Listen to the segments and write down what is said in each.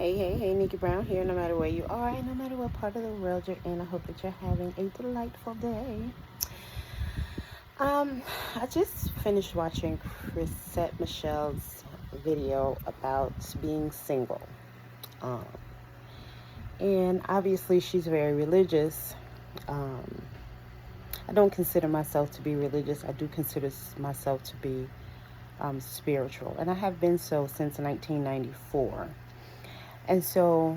Hey, Nickie Brown here, no matter where you are and no matter what part of the world you're in. I hope that you're having a delightful day. I just finished watching Chrisette Michelle's video about being single. Um, and obviously she's very religious. Um, I don't consider myself to be religious. I do consider myself to be spiritual. And I have been so since 1994. And so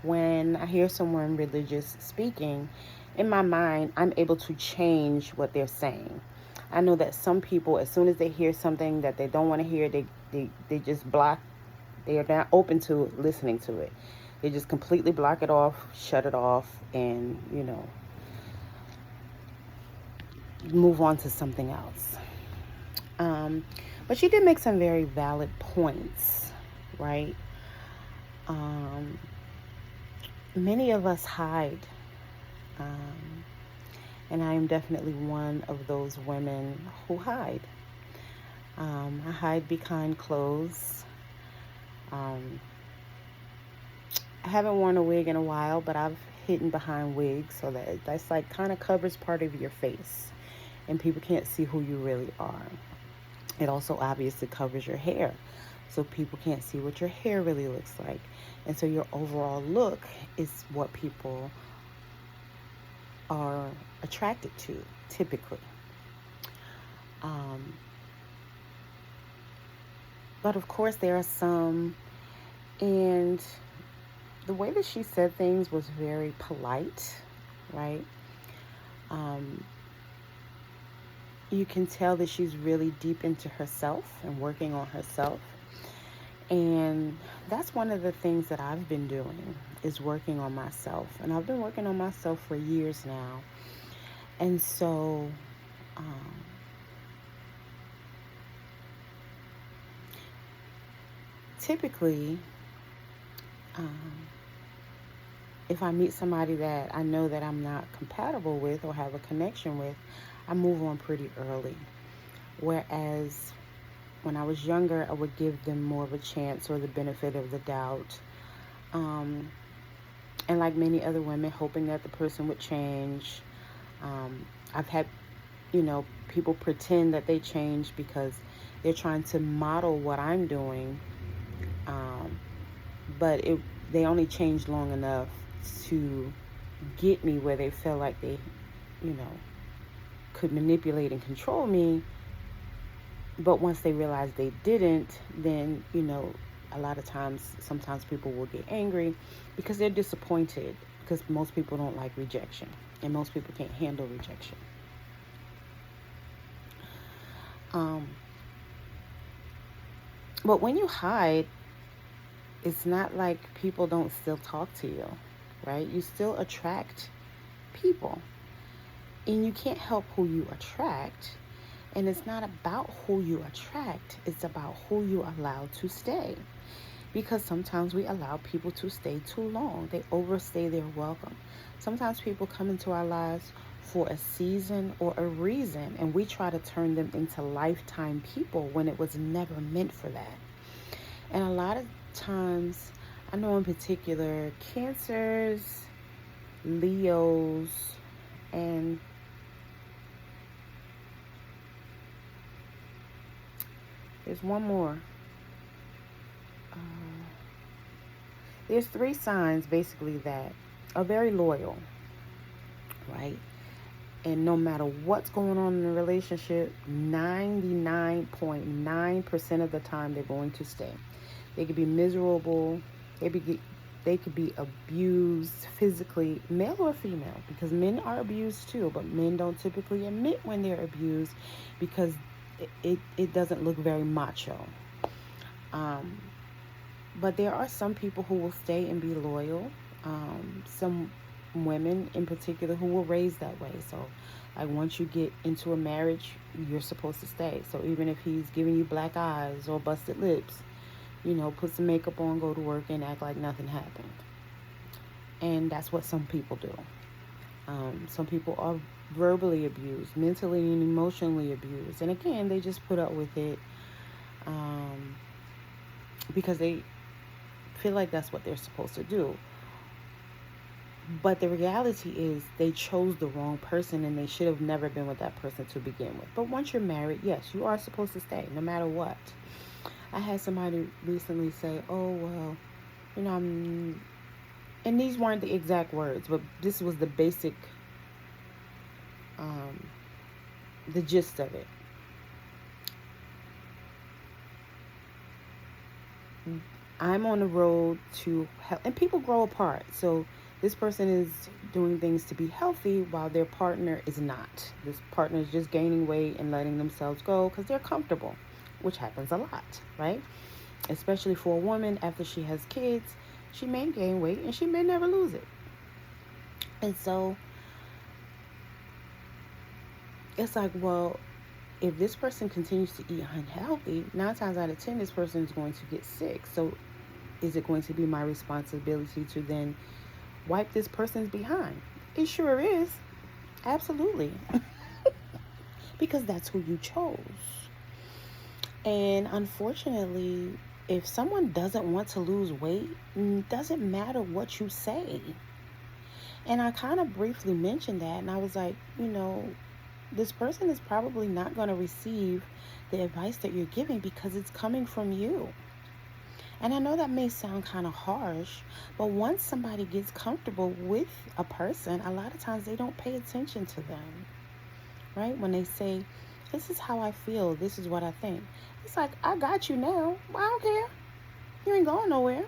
when I hear someone religious speaking, in my mind, I'm able to change what they're saying. I know that some people, as soon as they hear something that they don't want to hear, they just block. They are not open to listening to it. They just completely block it off, shut it off, and, move on to something else. But she did make some very valid points, right? Many of us hide, and I am definitely one of those women who hide. I hide behind clothes. I haven't worn a wig in a while, but I've hidden behind wigs so that's like kind of covers part of your face, and people can't see who you really are. It also obviously covers your hair, so people can't see what your hair really looks like. And so your overall look is what people are attracted to, typically. But of course, there are some, and the way that she said things was very polite, right? You can tell that she's really deep into herself and working on herself. And that's one of the things that I've been doing, is working on myself. And I've been working on myself for years now. And so, typically, if I meet somebody that I know that I'm not compatible with or have a connection with, I move on pretty early. Whereas when I was younger, I would give them more of a chance or the benefit of the doubt. And like many other women, hoping that the person would change. I've had, people pretend that they change because they're trying to model what I'm doing. But they only changed long enough to get me where they felt like they, could manipulate and control me. But once they realized they didn't, then, a lot of times, sometimes people will get angry because they're disappointed, because most people don't like rejection, and most people can't handle rejection. But when you hide, it's not like people don't still talk to you, right? You still attract people, and you can't help who you attract. And it's not about who you attract, it's about who you allow to stay. Because sometimes we allow people to stay too long. They overstay their welcome. Sometimes people come into our lives for a season or a reason, and we try to turn them into lifetime people when it was never meant for that. And a lot of times, I know in particular, Cancers, Leos, and there's one more. There's 3 signs basically that are very loyal, right? And no matter what's going on in the relationship, 99.9% of the time they're going to stay. They could be miserable. They could be abused physically, male or female, because men are abused too, but men don't typically admit when they're abused because it doesn't look very macho. But there are some people who will stay and be loyal. Some women in particular who were raised that way. So, like, once you get into a marriage, you're supposed to stay. So even if he's giving you black eyes or busted lips, put some makeup on, go to work, and act like nothing happened. And that's what some people do. Some people are verbally abused, mentally and emotionally abused. And again, they just put up with it because they feel like that's what they're supposed to do. But the reality is they chose the wrong person, and they should have never been with that person to begin with. But once you're married, yes, you are supposed to stay no matter what. I had somebody recently say, oh, well, and these weren't the exact words, but this was the basic, the gist of it. I'm on the road to help, and people grow apart. So this person is doing things to be healthy while their partner is not. This partner is just gaining weight and letting themselves go because they're comfortable, which happens a lot, right? Especially for a woman after she has kids, she may gain weight and she may never lose it. And so it's like, well, if this person continues to eat unhealthy, 9 times out of 10, this person is going to get sick. So is it going to be my responsibility to then wipe this person's behind? It sure is. Absolutely. Because that's who you chose. And unfortunately, if someone doesn't want to lose weight, it doesn't matter what you say. And I kind of briefly mentioned that, and I was like, this person is probably not going to receive the advice that you're giving because it's coming from you. And I know that may sound kind of harsh, but once somebody gets comfortable with a person, a lot of times they don't pay attention to them, right? When they say, this is how I feel, this is what I think. It's like, I got you now. I don't care. You ain't going nowhere.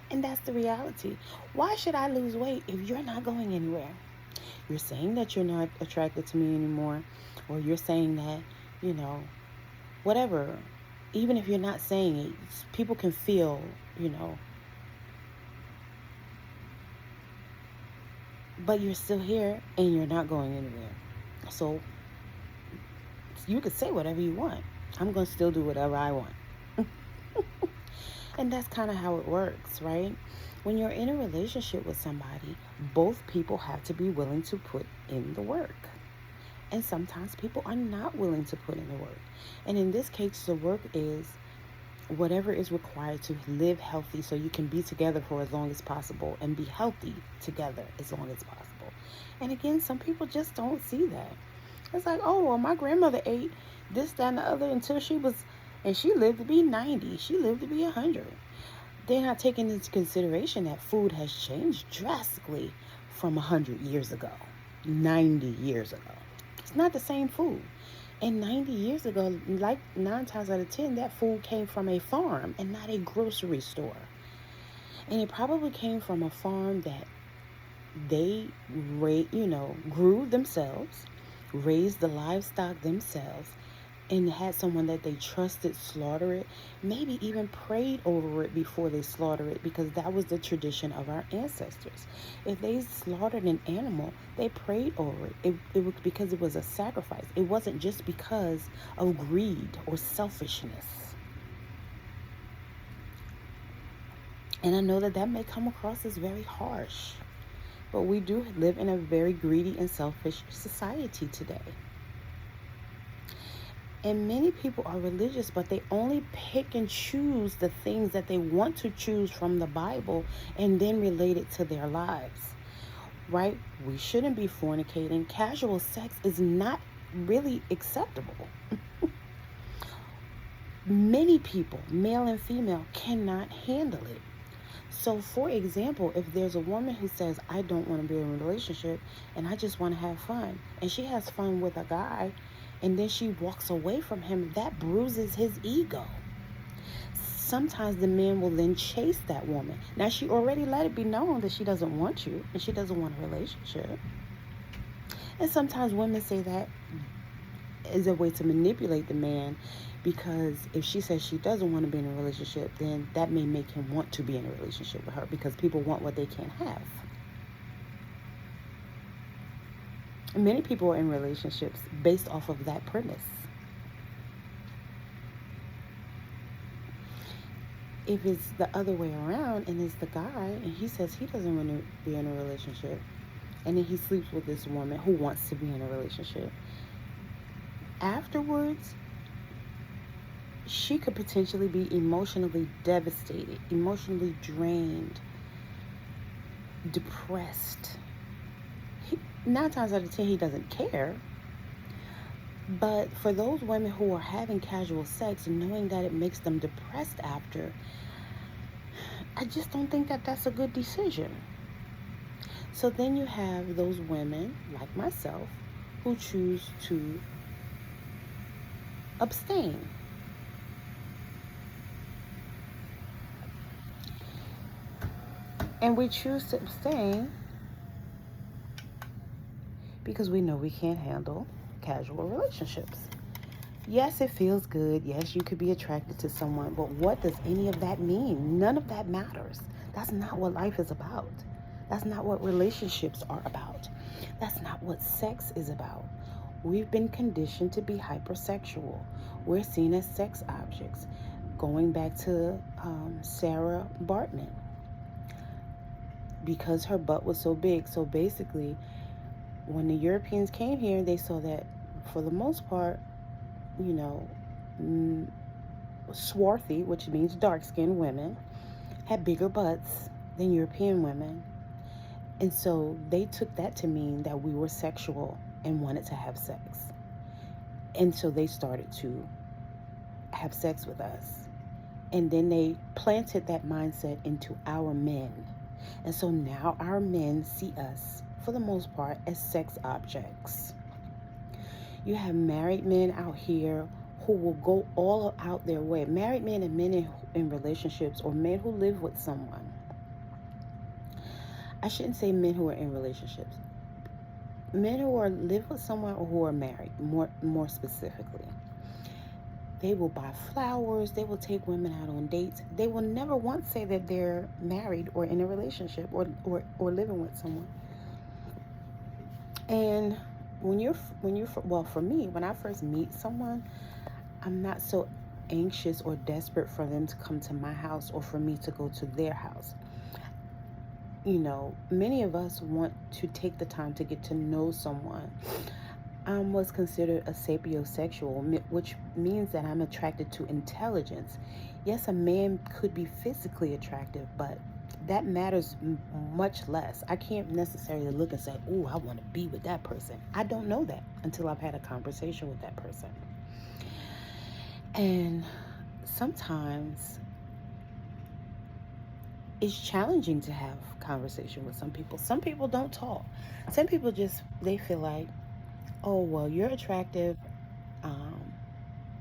And that's the reality. Why should I lose weight if you're not going anywhere? You're saying that you're not attracted to me anymore, or you're saying that, whatever. Even if you're not saying it, people can feel, but you're still here and you're not going anywhere. So you could say whatever you want. I'm going to still do whatever I want. And that's kind of how it works, right? When you're in a relationship with somebody, both people have to be willing to put in the work. And sometimes people are not willing to put in the work. And in this case, the work is whatever is required to live healthy so you can be together for as long as possible and be healthy together as long as possible. And again, some people just don't see that. It's like, oh, well, my grandmother ate this, that, and the other until she lived to be 90. She lived to be 100. They're not taking into consideration that food has changed drastically from 100 years ago, 90 years ago. It's not the same food. And 90 years ago, like 9 times out of 10, that food came from a farm and not a grocery store. And it probably came from a farm that they, grew themselves, raised the livestock themselves, and had someone that they trusted slaughter it, maybe even prayed over it before they slaughter it, because that was the tradition of our ancestors. If they slaughtered an animal, they prayed over it. It was because it was a sacrifice. It wasn't just because of greed or selfishness. And I know that may come across as very harsh, but we do live in a very greedy and selfish society today. And many people are religious, but they only pick and choose the things that they want to choose from the Bible and then relate it to their lives, right? We shouldn't be fornicating. Casual sex is not really acceptable. Many people, male and female, cannot handle it. So, for example, if there's a woman who says, I don't want to be in a relationship and I just want to have fun, and she has fun with a guy, and then she walks away from him, that bruises his ego. Sometimes the man will then chase that woman. Now, she already let it be known that she doesn't want you and she doesn't want a relationship. And sometimes women say that is a way to manipulate the man, because if she says she doesn't want to be in a relationship, then that may make him want to be in a relationship with her, because people want what they can't have. Many people are in relationships based off of that premise. If it's the other way around and it's the guy and he says he doesn't want to be in a relationship, and then he sleeps with this woman who wants to be in a relationship, afterwards she could potentially be emotionally devastated, emotionally drained, depressed. 9 times out of 10, he doesn't care. But for those women who are having casual sex, knowing that it makes them depressed after, I just don't think that that's a good decision. So then you have those women, like myself, who choose to abstain. And we choose to abstain because we know we can't handle casual relationships. Yes, it feels good. Yes, you could be attracted to someone, but what does any of that mean? None of that matters. That's not what life is about. That's not what relationships are about. That's not what sex is about. We've been conditioned to be hypersexual. We're seen as sex objects. Going back to Sarah Bartman, because her butt was so big. So basically, when the Europeans came here, they saw that for the most part, you know, swarthy, which means dark-skinned women, had bigger butts than European women. And so they took that to mean that we were sexual and wanted to have sex. And so they started to have sex with us. And then they planted that mindset into our men. And so now our men see us, for the most part, as sex objects. You have married men out here who will go all out their way. Married men and men in relationships, or men who live with someone. I shouldn't say men who are in relationships. Men who are live with someone or who are married, more specifically. They will buy flowers. They will take women out on dates. They will never once say that they're married or in a relationship or living with someone. And well, for me, when I first meet someone, I'm not so anxious or desperate for them to come to my house or for me to go to their house. You know, many of us want to take the time to get to know someone. I'm what's considered a sapiosexual, which means that I'm attracted to intelligence. Yes, a man could be physically attractive, but that matters much less. I can't necessarily look and say, "Ooh, I want to be with that person." I don't know that until I've had a conversation with that person. And sometimes it's challenging to have conversation with some people. Some people don't talk. Some people they feel like, oh, well, you're attractive,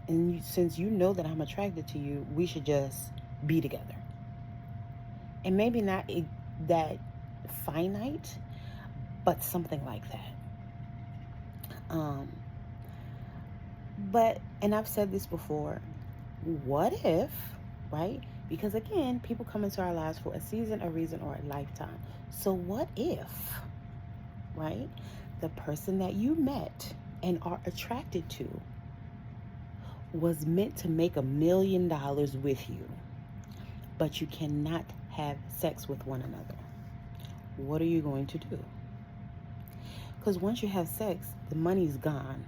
and since you know that I'm attracted to you, we should just be together. And maybe not that finite, but something like that. And I've said this before, what if, right? Because again, people come into our lives for a season, a reason, or a lifetime. So what if, right, the person that you met and are attracted to was meant to make $1 million with you, but you cannot have sex with one another? What are you going to do? Because once you have sex, the money's gone.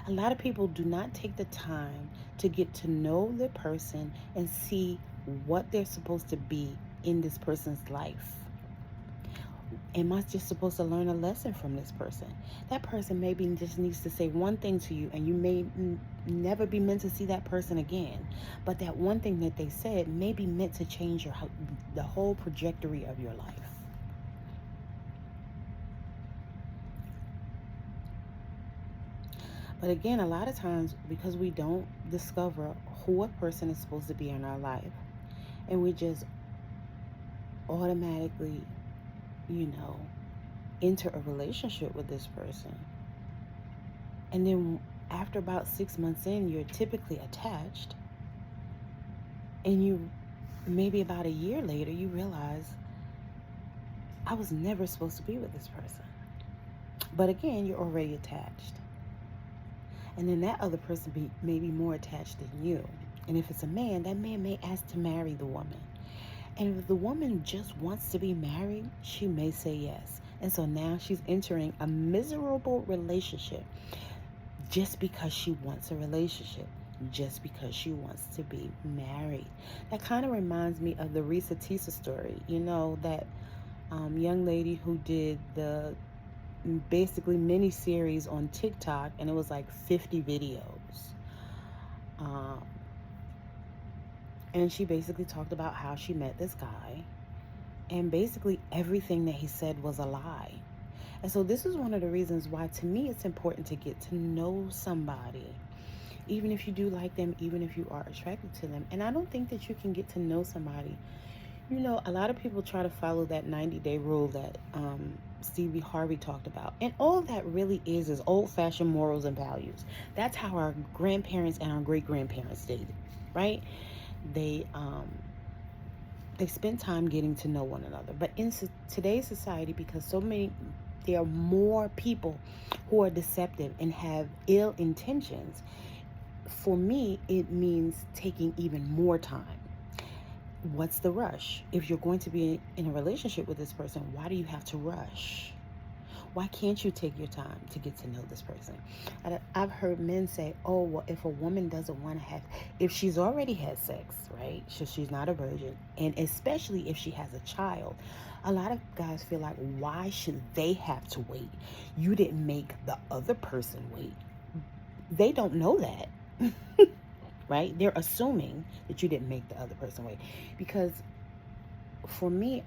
A lot of people do not take the time to get to know the person and see what they're supposed to be in this person's life. Am I just supposed to learn a lesson from this person? That person maybe just needs to say one thing to you, and you may never be meant to see that person again. But that one thing that they said may be meant to change the whole trajectory of your life. But again, a lot of times, because we don't discover who a person is supposed to be in our life, and we just automatically, enter a relationship with this person. And then after about 6 months in, you're typically attached. And maybe about a year later, you realize, I was never supposed to be with this person. But again, you're already attached. And then that other person may be more attached than you. And if it's a man, that man may ask to marry the woman. And if the woman just wants to be married, she may say yes. And so now she's entering a miserable relationship just because she wants a relationship. just because she wants to be married. That kind of reminds me of the Risa Tisa story. You know, that young lady who did the basically mini series on TikTok, and it was like 50 videos. Um, and she basically talked about how she met this guy, and basically everything that he said was a lie. And so this is one of the reasons why, to me, it's important to get to know somebody, even if you do like them, even if you are attracted to them. And I don't think that you can get to know somebody. You know, a lot of people try to follow that 90-day rule that Stevie Harvey talked about. And all that really is old-fashioned morals and values. That's how our grandparents and our great-grandparents dated, right? They spend time getting to know one another. But in today's society, because there are more people who are deceptive and have ill intentions, for me, it means taking even more time. What's the rush? If you're going to be in a relationship with this person, why do you have to rush? Why can't you take your time to get to know this person? I've heard men say, oh, well, if a woman doesn't want to if she's already had sex, right? So she's not a virgin. And especially if she has a child, a lot of guys feel like, why should they have to wait? You didn't make the other person wait. They don't know that. Right? They're assuming that you didn't make the other person wait. Because for me,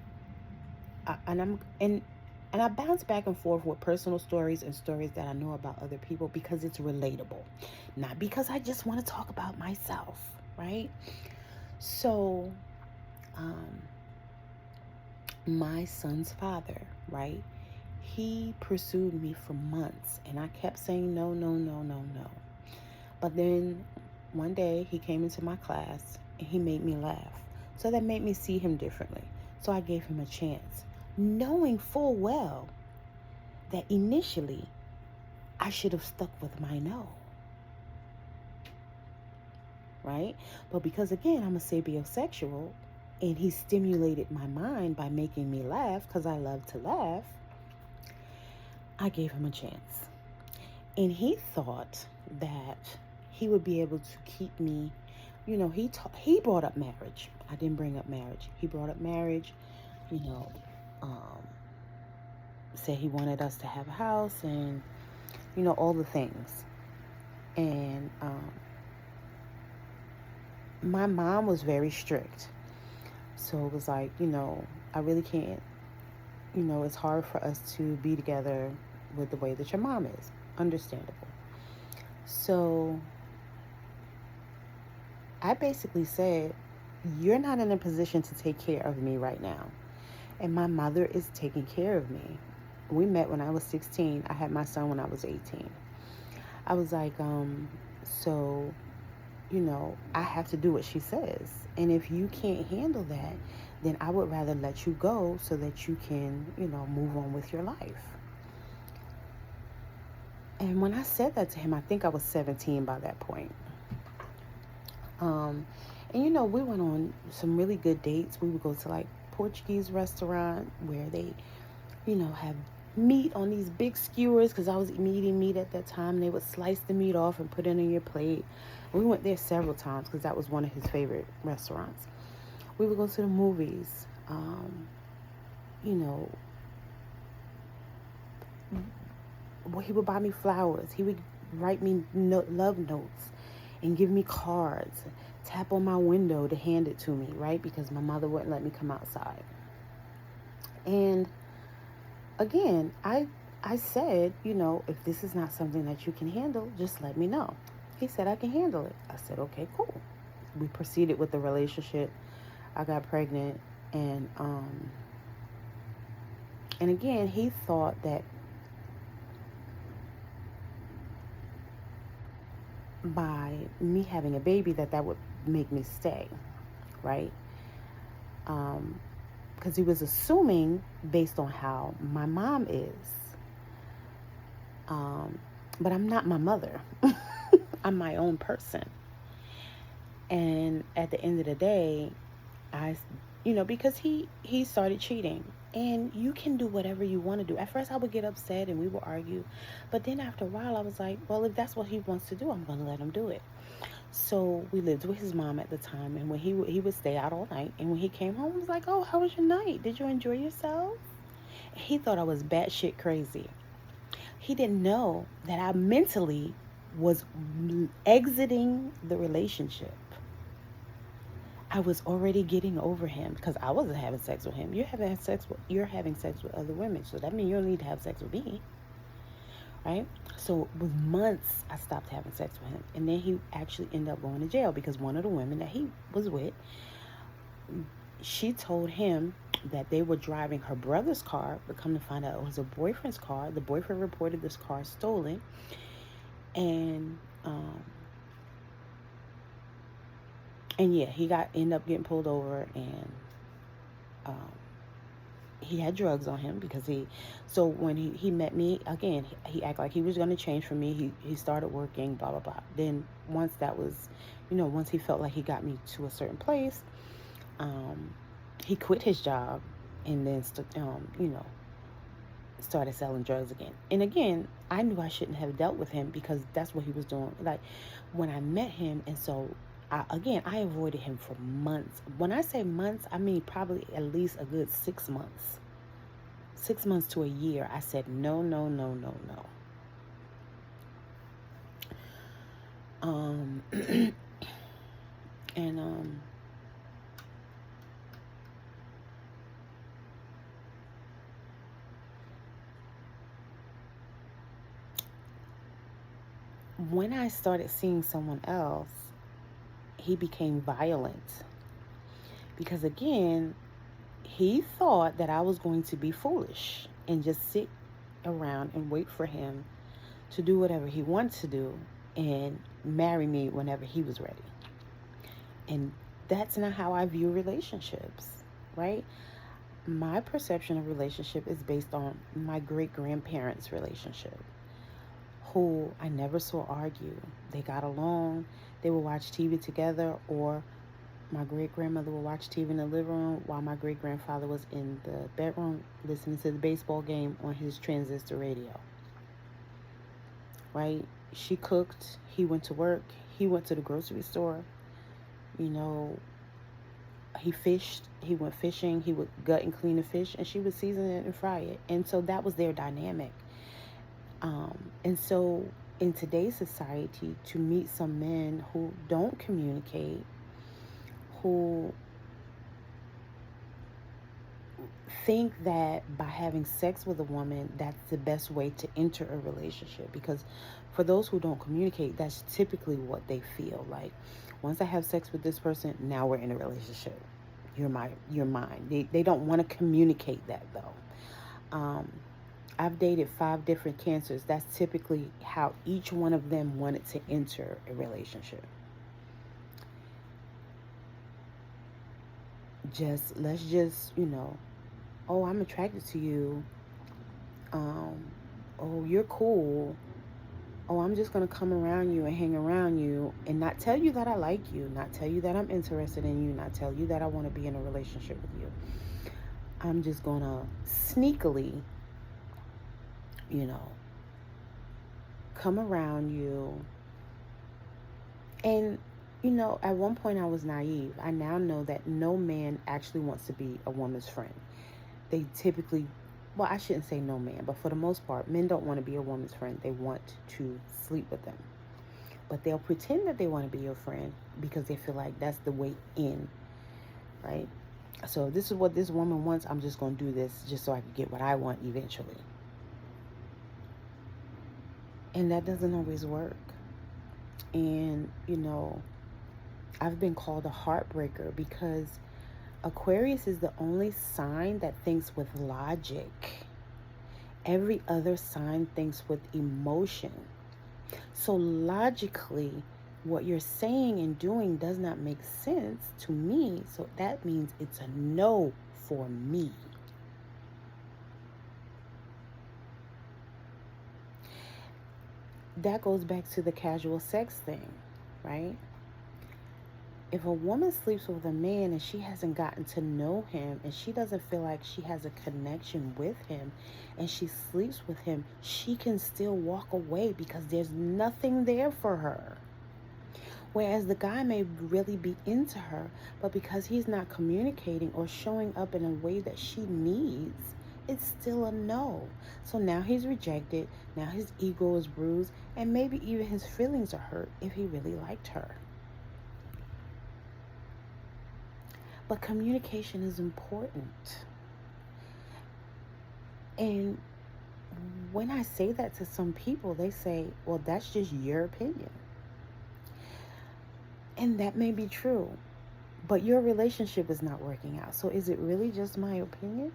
I bounce back and forth with personal stories and stories that I know about other people because it's relatable, not because I just want to talk about myself, right? So, my son's father, right? He pursued me for months, and I kept saying no, no, no, no, no. But then one day he came into my class and he made me laugh. So that made me see him differently. So I gave him a chance, knowing full well that initially I should have stuck with my no. Right? But because, again, I'm a sapiosexual, and he stimulated my mind by making me laugh because I love to laugh, I gave him a chance. And he thought that he would be able to keep me, you know, he brought up marriage. I didn't bring up marriage. He brought up marriage, you know, said he wanted us to have a house and, you know, all the things. And my mom was very strict. So it was like, you know, I really can't, you know, it's hard for us to be together with the way that your mom is. Understandable. So I basically said, you're not in a position to take care of me right now. And my mother is taking care of me. We met when I was 16. I had my son when I was 18. I was like, so, you know, I have to do what she says. And if you can't handle that, then I would rather let you go so that you can, you know, move on with your life. And when I said that to him, I think I was 17 by that point. And, you know, we went on some really good dates. We would go to, like, Portuguese restaurant where they, you know, have meat on these big skewers, because I was eating meat at that time. And they would slice the meat off and put it on your plate. We went there several times because that was one of his favorite restaurants. We would go to the movies. You know, he would buy me flowers. He would write me love notes and give me cards, tap on my window to hand it to me, right? Because my mother wouldn't let me come outside. And again, I said, you know, if this is not something that you can handle, just let me know. He said, I can handle it. I said, okay, cool. We proceeded with the relationship. I got pregnant, and again, he thought that by me having a baby that would make me stay, right? Because he was assuming based on how my mom is. But I'm not my mother. I'm my own person. And at the end of the day, you know, because he started cheating. And you can do whatever you want to do. At first, I would get upset and we would argue. But then after a while, I was like, well, if that's what he wants to do, I'm going to let him do it. So we lived with his mom at the time, and when he would stay out all night, and when he came home, he was like, "Oh, how was your night? Did you enjoy yourself?" He thought I was batshit crazy. He didn't know that I mentally was exiting the relationship. I was already getting over him because I wasn't having sex with him. You're having sex with other women, so that means you don't need to have sex with me, right? So it was months I stopped having sex with him, and then he actually ended up going to jail because one of the women that he was with, she told him that they were driving her brother's car, but come to find out it was her boyfriend's car. The boyfriend reported this car stolen, and yeah, he ended up getting pulled over, and he had drugs on him because so when he met me again, he acted like he was going to change for me. He started working, blah blah blah. Then once that was, once he felt like he got me to a certain place, he quit his job, and then started selling drugs again. And again, I knew I shouldn't have dealt with him because that's what he was doing. Like when I met him, and so I avoided him for months. When I say months, I mean probably at least a good 6 months. 6 months to a year. I said no, no, no, no, no. And when I started seeing someone else, he became violent. Because again, he thought that I was going to be foolish and just sit around and wait for him to do whatever he wanted to do and marry me whenever he was ready. And that's not how I view relationships, right? My perception of relationship is based on my great-grandparents' relationship, who I never saw argue. They got along, they would watch TV together, or my great-grandmother would watch TV in the living room while my great-grandfather was in the bedroom listening to the baseball game on his transistor radio. Right? She cooked, he went to work, he went to the grocery store, he fished, he went fishing, he would gut and clean the fish, and she would season it and fry it. And so that was their dynamic. And so in today's society, to meet some men who don't communicate, who think that by having sex with a woman, that's the best way to enter a relationship. Because for those who don't communicate, that's typically what they feel like. Once I have sex with this person, now we're in a relationship. You're mine. They don't want to communicate that though. I've dated 5 different cancers. That's typically how each one of them wanted to enter a relationship. Let's just, oh, I'm attracted to you. Oh, you're cool. Oh, I'm just going to come around you and hang around you and not tell you that I like you, not tell you that I'm interested in you, not tell you that I want to be in a relationship with you. I'm just going to sneakily, come around you. And, at one point I was naive. I now know that no man actually wants to be a woman's friend. They typically, well, I shouldn't say no man, but for the most part, men don't want to be a woman's friend. They want to sleep with them. But they'll pretend that they want to be your friend because they feel like that's the way in, right? So this is what this woman wants. I'm just going to do this just so I can get what I want eventually. And that doesn't always work. And, I've been called a heartbreaker because Aquarius is the only sign that thinks with logic. Every other sign thinks with emotion. So logically, what you're saying and doing does not make sense to me. So that means it's a no for me. That goes back to the casual sex thing, right? If a woman sleeps with a man and she hasn't gotten to know him and she doesn't feel like she has a connection with him and she sleeps with him, she can still walk away because there's nothing there for her. Whereas the guy may really be into her, but because he's not communicating or showing up in a way that she needs, it's still a no. So now he's rejected, now his ego is bruised, and maybe even his feelings are hurt if he really liked her. But communication is important. And when I say that to some people, they say, well, that's just your opinion. And that may be true, but your relationship is not working out. So is it really just my opinion?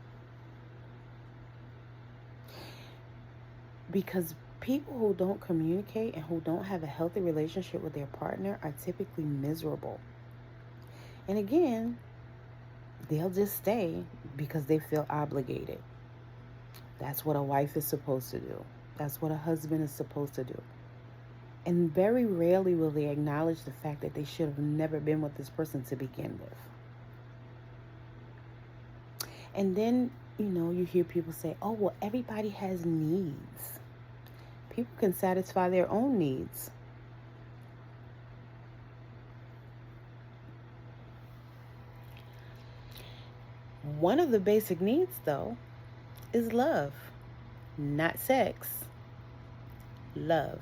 Because people who don't communicate and who don't have a healthy relationship with their partner are typically miserable. And again, they'll just stay because they feel obligated. That's what a wife is supposed to do. That's what a husband is supposed to do. And very rarely will they acknowledge the fact that they should have never been with this person to begin with. And then, you hear people say, oh, well, everybody has needs. People can satisfy their own needs. One of the basic needs, though, is love. Not sex. Love.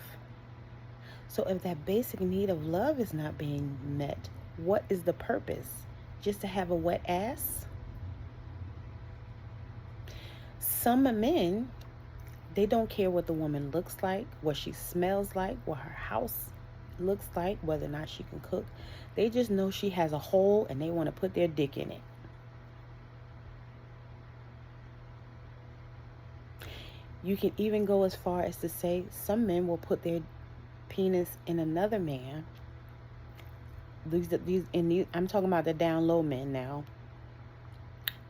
So if that basic need of love is not being met, what is the purpose? Just to have a wet ass? Some men, they don't care what the woman looks like, what she smells like, what her house looks like, whether or not she can cook. They just know she has a hole and they want to put their dick in it. You can even go as far as to say some men will put their penis in another man. I'm talking about the down low men now,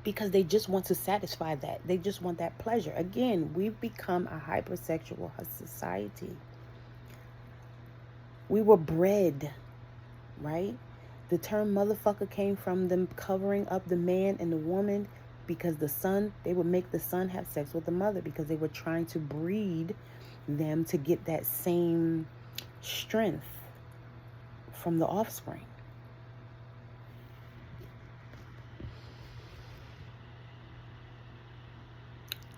because they just want to satisfy that. They just want that pleasure. Again, we've become a hypersexual society. We were bred, right? The term motherfucker came from them covering up the man and the woman, because they would make the son have sex with the mother because they were trying to breed them to get that same strength from the offspring.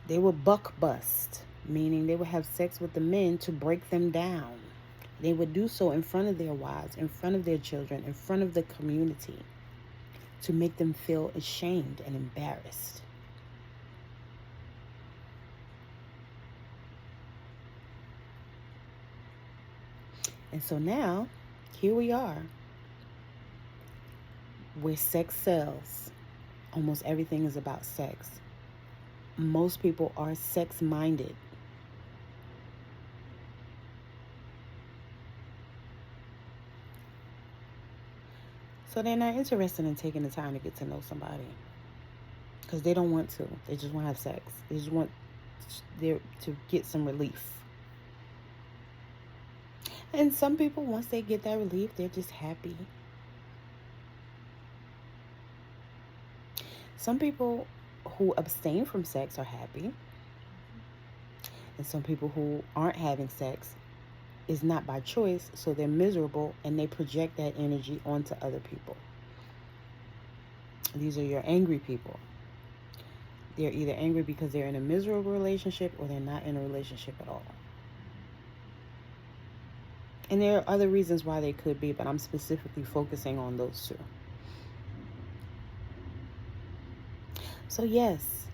They would buck bust, meaning they would have sex with the men to break them down. They would do so in front of their wives, in front of their children, in front of the community, to make them feel ashamed and embarrassed. And so now, here we are, where sex sells. Almost everything is about sex. Most people are sex-minded. So they're not interested in taking the time to get to know somebody, because they don't want to. They just want to have sex. They just want to get some relief. And some people, once they get that relief, they're just happy. Some people who abstain from sex are happy. And some people who aren't having sex is not by choice, so they're miserable and they project that energy onto other people. These are your angry people. They're either angry because they're in a miserable relationship or they're not in a relationship at all. And there are other reasons why they could be, but I'm specifically focusing on those two. So yes,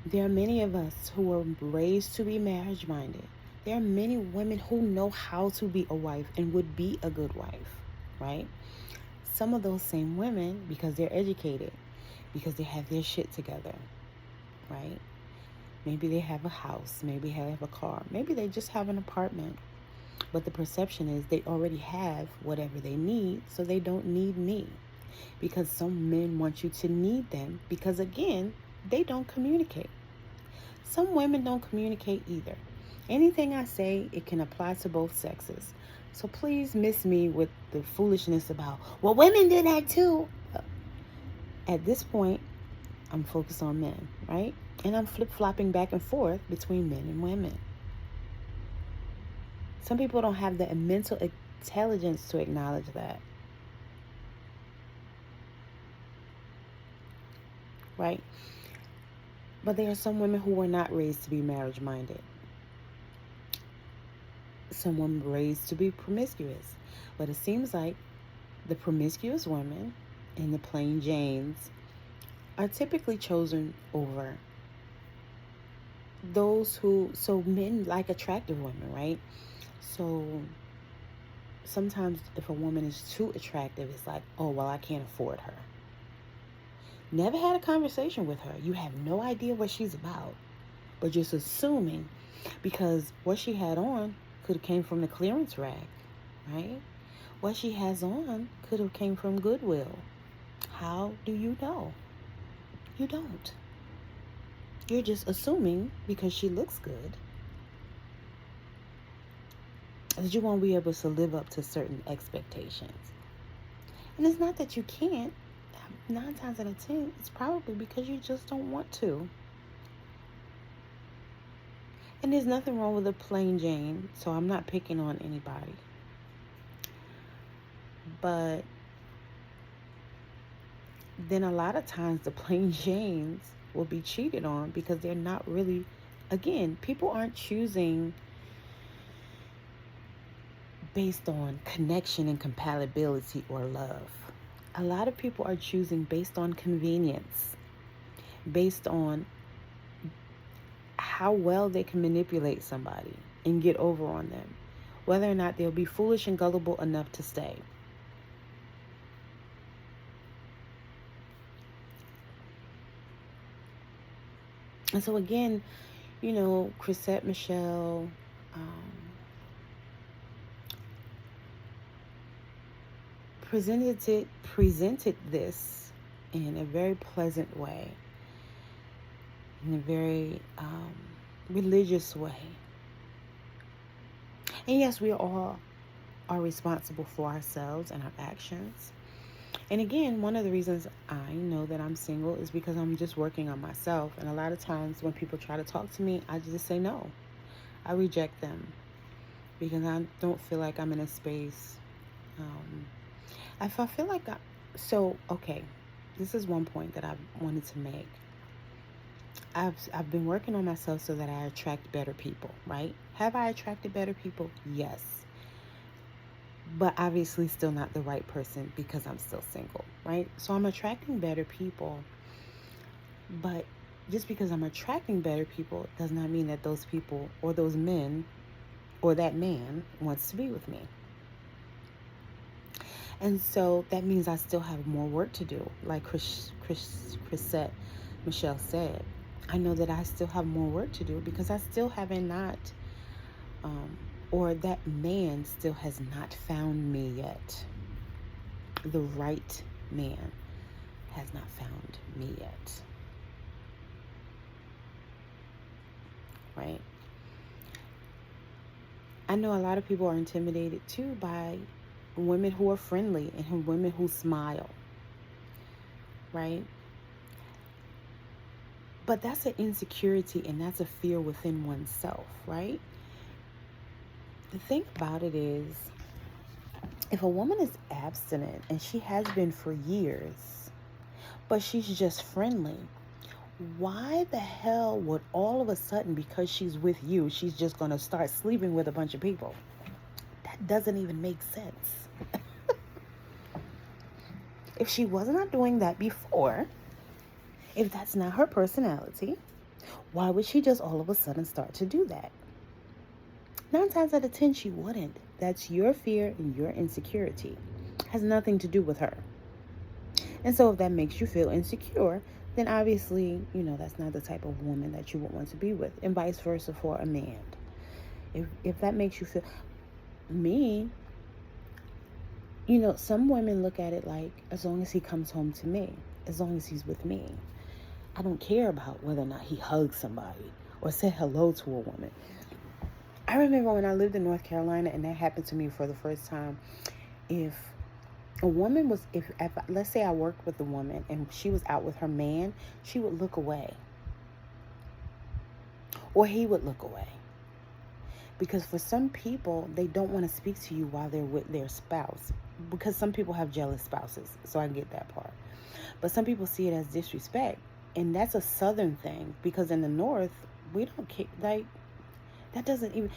there are many of us who were raised to be marriage-minded. There are many women who know how to be a wife and would be a good wife, right? Some of those same women, because they're educated, because they have their shit together, right? Maybe they have a house, maybe they have a car, maybe they just have an apartment. But the perception is they already have whatever they need, so they don't need me. Because some men want you to need them because, again, they don't communicate. Some women don't communicate either. Anything I say, it can apply to both sexes. So please miss me with the foolishness about, well, women do that too. At this point, I'm focused on men, right? And I'm flip-flopping back and forth between men and women. Some people don't have the mental intelligence to acknowledge that, right? But there are some women who were not raised to be marriage minded. Some women were raised to be promiscuous. But it seems like the promiscuous women and the plain Janes are typically chosen over those who, so men like attractive women, right? So sometimes if a woman is too attractive, it's like, oh, well, I can't afford her. Never had a conversation with her. You have no idea what she's about, but just assuming because what she had on could have came from the clearance rack, right? What she has on could have came from Goodwill. How do you know? You don't. You're just assuming because she looks good that you won't be able to live up to certain expectations. And it's not that you can't. 9 times out of 10, it's probably because you just don't want to. And there's nothing wrong with a plain Jane, so I'm not picking on anybody. But then a lot of times the plain Janes will be cheated on because they're not really, again, people aren't choosing based on connection and compatibility or love. A lot of people are choosing based on convenience, based on how well they can manipulate somebody and get over on them, whether or not they'll be foolish and gullible enough to stay. And so again, Chrisette Michelle, presented this in a very pleasant way, in a very religious way. And yes, we all are responsible for ourselves and our actions. And again, one of the reasons I know that I'm single is because I'm just working on myself. And a lot of times when people try to talk to me, I just say no. I reject them because I don't feel like I'm in a space. If I feel like okay, this is one point that I wanted to make. I've been working on myself so that I attract better people, right? Have I attracted better people? Yes. But obviously still not the right person because I'm still single, right? So I'm attracting better people. But just because I'm attracting better people does not mean that those people or those men or that man wants to be with me. And so that means I still have more work to do. Like Chrisette Michelle said, I know that I still have more work to do because I still haven't or that man still has not found me yet. The right man has not found me yet. Right? I know a lot of people are intimidated too by women who are friendly and women who smile. Right? But that's an insecurity and that's a fear within oneself, right? The thing about it is, if a woman is abstinent and she has been for years, but she's just friendly, why the hell would all of a sudden, because she's with you, she's just going to start sleeping with a bunch of people? That doesn't even make sense. If she was not doing that before, if that's not her personality, why would she just all of a sudden start to do that? 9 times out of 10, she wouldn't. That's your fear and your insecurity. It has nothing to do with her. And so if that makes you feel insecure, then obviously, that's not the type of woman that you would want to be with. And vice versa for a man. If that makes you feel... Me, some women look at it like, as long as he comes home to me, as long as he's with me, I don't care about whether or not he hugs somebody or said hello to a woman. I remember when I lived in North Carolina and that happened to me for the first time. If a woman was, if let's say I worked with a woman and she was out with her man, she would look away. Or he would look away. Because for some people, they don't want to speak to you while they're with their spouse. Because some people have jealous spouses, so I get that part. But some people see it as disrespect. And that's a southern thing. Because in the north, we don't care. Like, that doesn't even...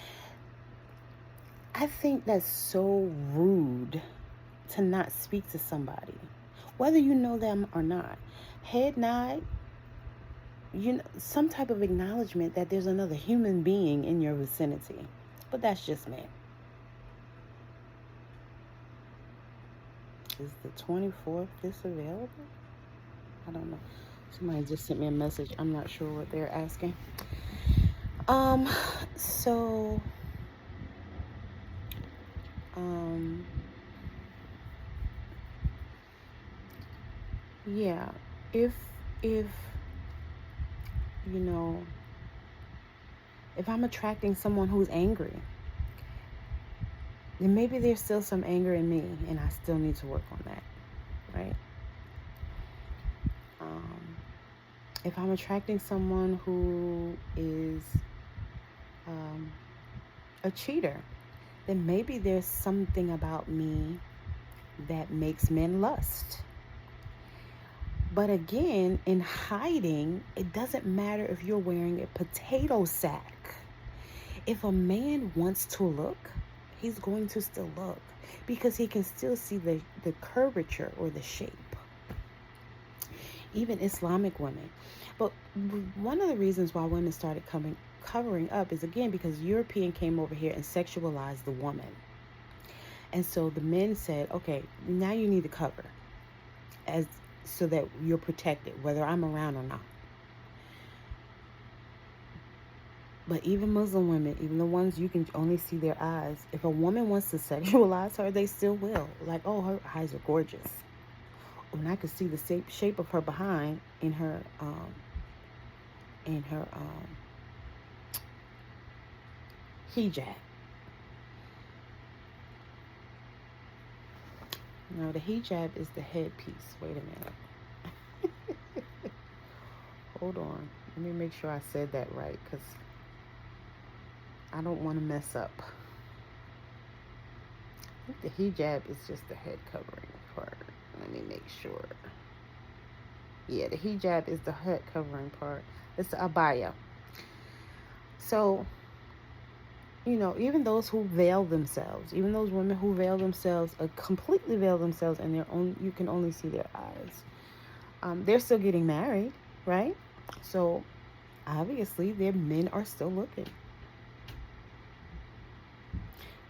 I think that's so rude to not speak to somebody, whether you know them or not. Head nod, some type of acknowledgement that there's another human being in your vicinity. But that's just me. Is the 24th this available? I don't know. Somebody just sent me a message. I'm not sure what they're asking. So yeah, if if I'm attracting someone who's angry, then maybe there's still some anger in me, and I still need to work on that, right? If I'm attracting someone who is a cheater, then maybe there's something about me that makes men lust. But again, in hiding, it doesn't matter if you're wearing a potato sack. If a man wants to look, he's going to still look because he can still see the curvature or the shape. Even Islamic women. But one of the reasons why women started covering up is, again, because European came over here and sexualized the woman. And so the men said, okay, now you need to cover so that you're protected, whether I'm around or not. But even Muslim women, even the ones you can only see their eyes, if a woman wants to sexualize her, they still will. Like, oh, her eyes are gorgeous. And I could see the shape of her behind in her hijab. No, the hijab is the headpiece. Wait a minute. Hold on. Let me make sure I said that right, because I don't want to mess up. I think the hijab is just the head covering part. Let me make sure. Yeah, the hijab is the head covering part. It's the abaya. So, even those who veil themselves, even those women who veil themselves, completely veil themselves, and you can only see their eyes. They're still getting married, right? So, obviously, their men are still looking.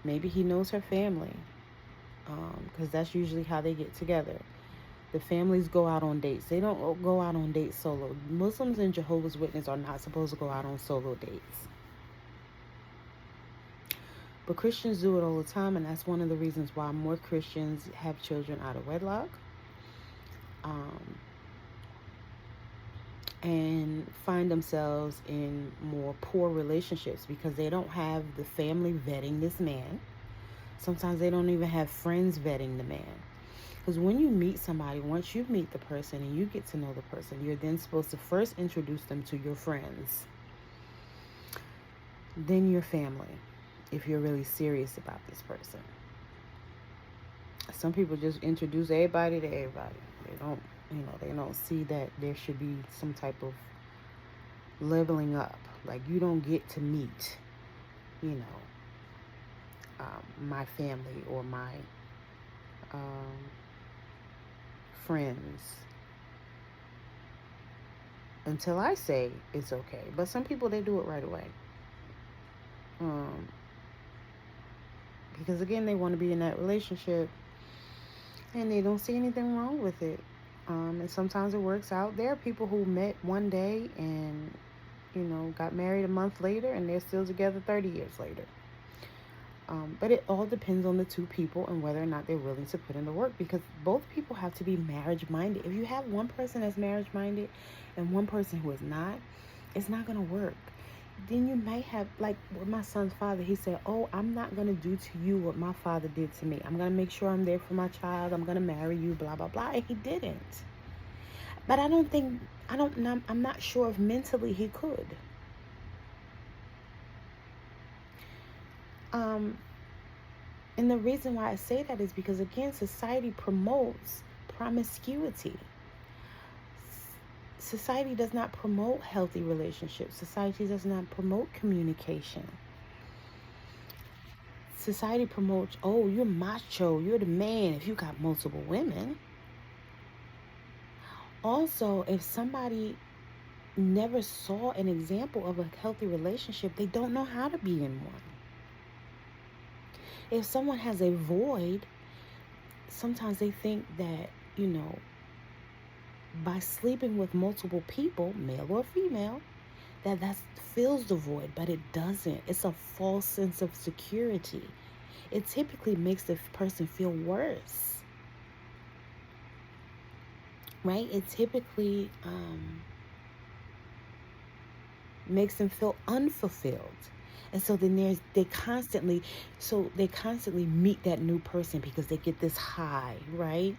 Maybe he knows her family, because that's usually how they get together. The families go out on dates. They don't go out on dates solo. Muslims and Jehovah's Witnesses are not supposed to go out on solo dates. But Christians do it all the time, and that's one of the reasons why more Christians have children out of wedlock. And find themselves in more poor relationships because they don't have the family vetting this man. Sometimes they don't even have friends vetting the man. Because when you meet somebody, once you meet the person and you get to know the person, you're then supposed to first introduce them to your friends, then your family, if you're really serious about this person. Some people just introduce everybody to everybody. They don't see that there should be some type of leveling up. Like, you don't get to meet, my family or my friends until I say it's okay. But some people, they do it right away. Because, again, they want to be in that relationship and they don't see anything wrong with it. And sometimes it works out. There are people who met one day and, got married a month later and they're still together 30 years later. But it all depends on the two people and whether or not they're willing to put in the work, because both people have to be marriage-minded. If you have one person that's marriage-minded and one person who is not, it's not going to work. Then you may have, like with my son's father, he said, oh, I'm not going to do to you what my father did to me. I'm going to make sure I'm there for my child. I'm going to marry you, blah, blah, blah. And he didn't. But I'm not sure if mentally he could. Um, and the reason why I say that is because, again, society promotes promiscuity. Society does not promote healthy relationships. Society does not promote communication. Society promotes, oh, you're macho, you're the man if you got multiple women. Also, if somebody never saw an example of a healthy relationship, they don't know how to be in one. If someone has a void, sometimes they think that, by sleeping with multiple people, male or female, that fills the void, but it doesn't. It's a false sense of security. It typically makes the person feel worse, right? It typically makes them feel unfulfilled. And so then they constantly meet that new person because they get this high, right?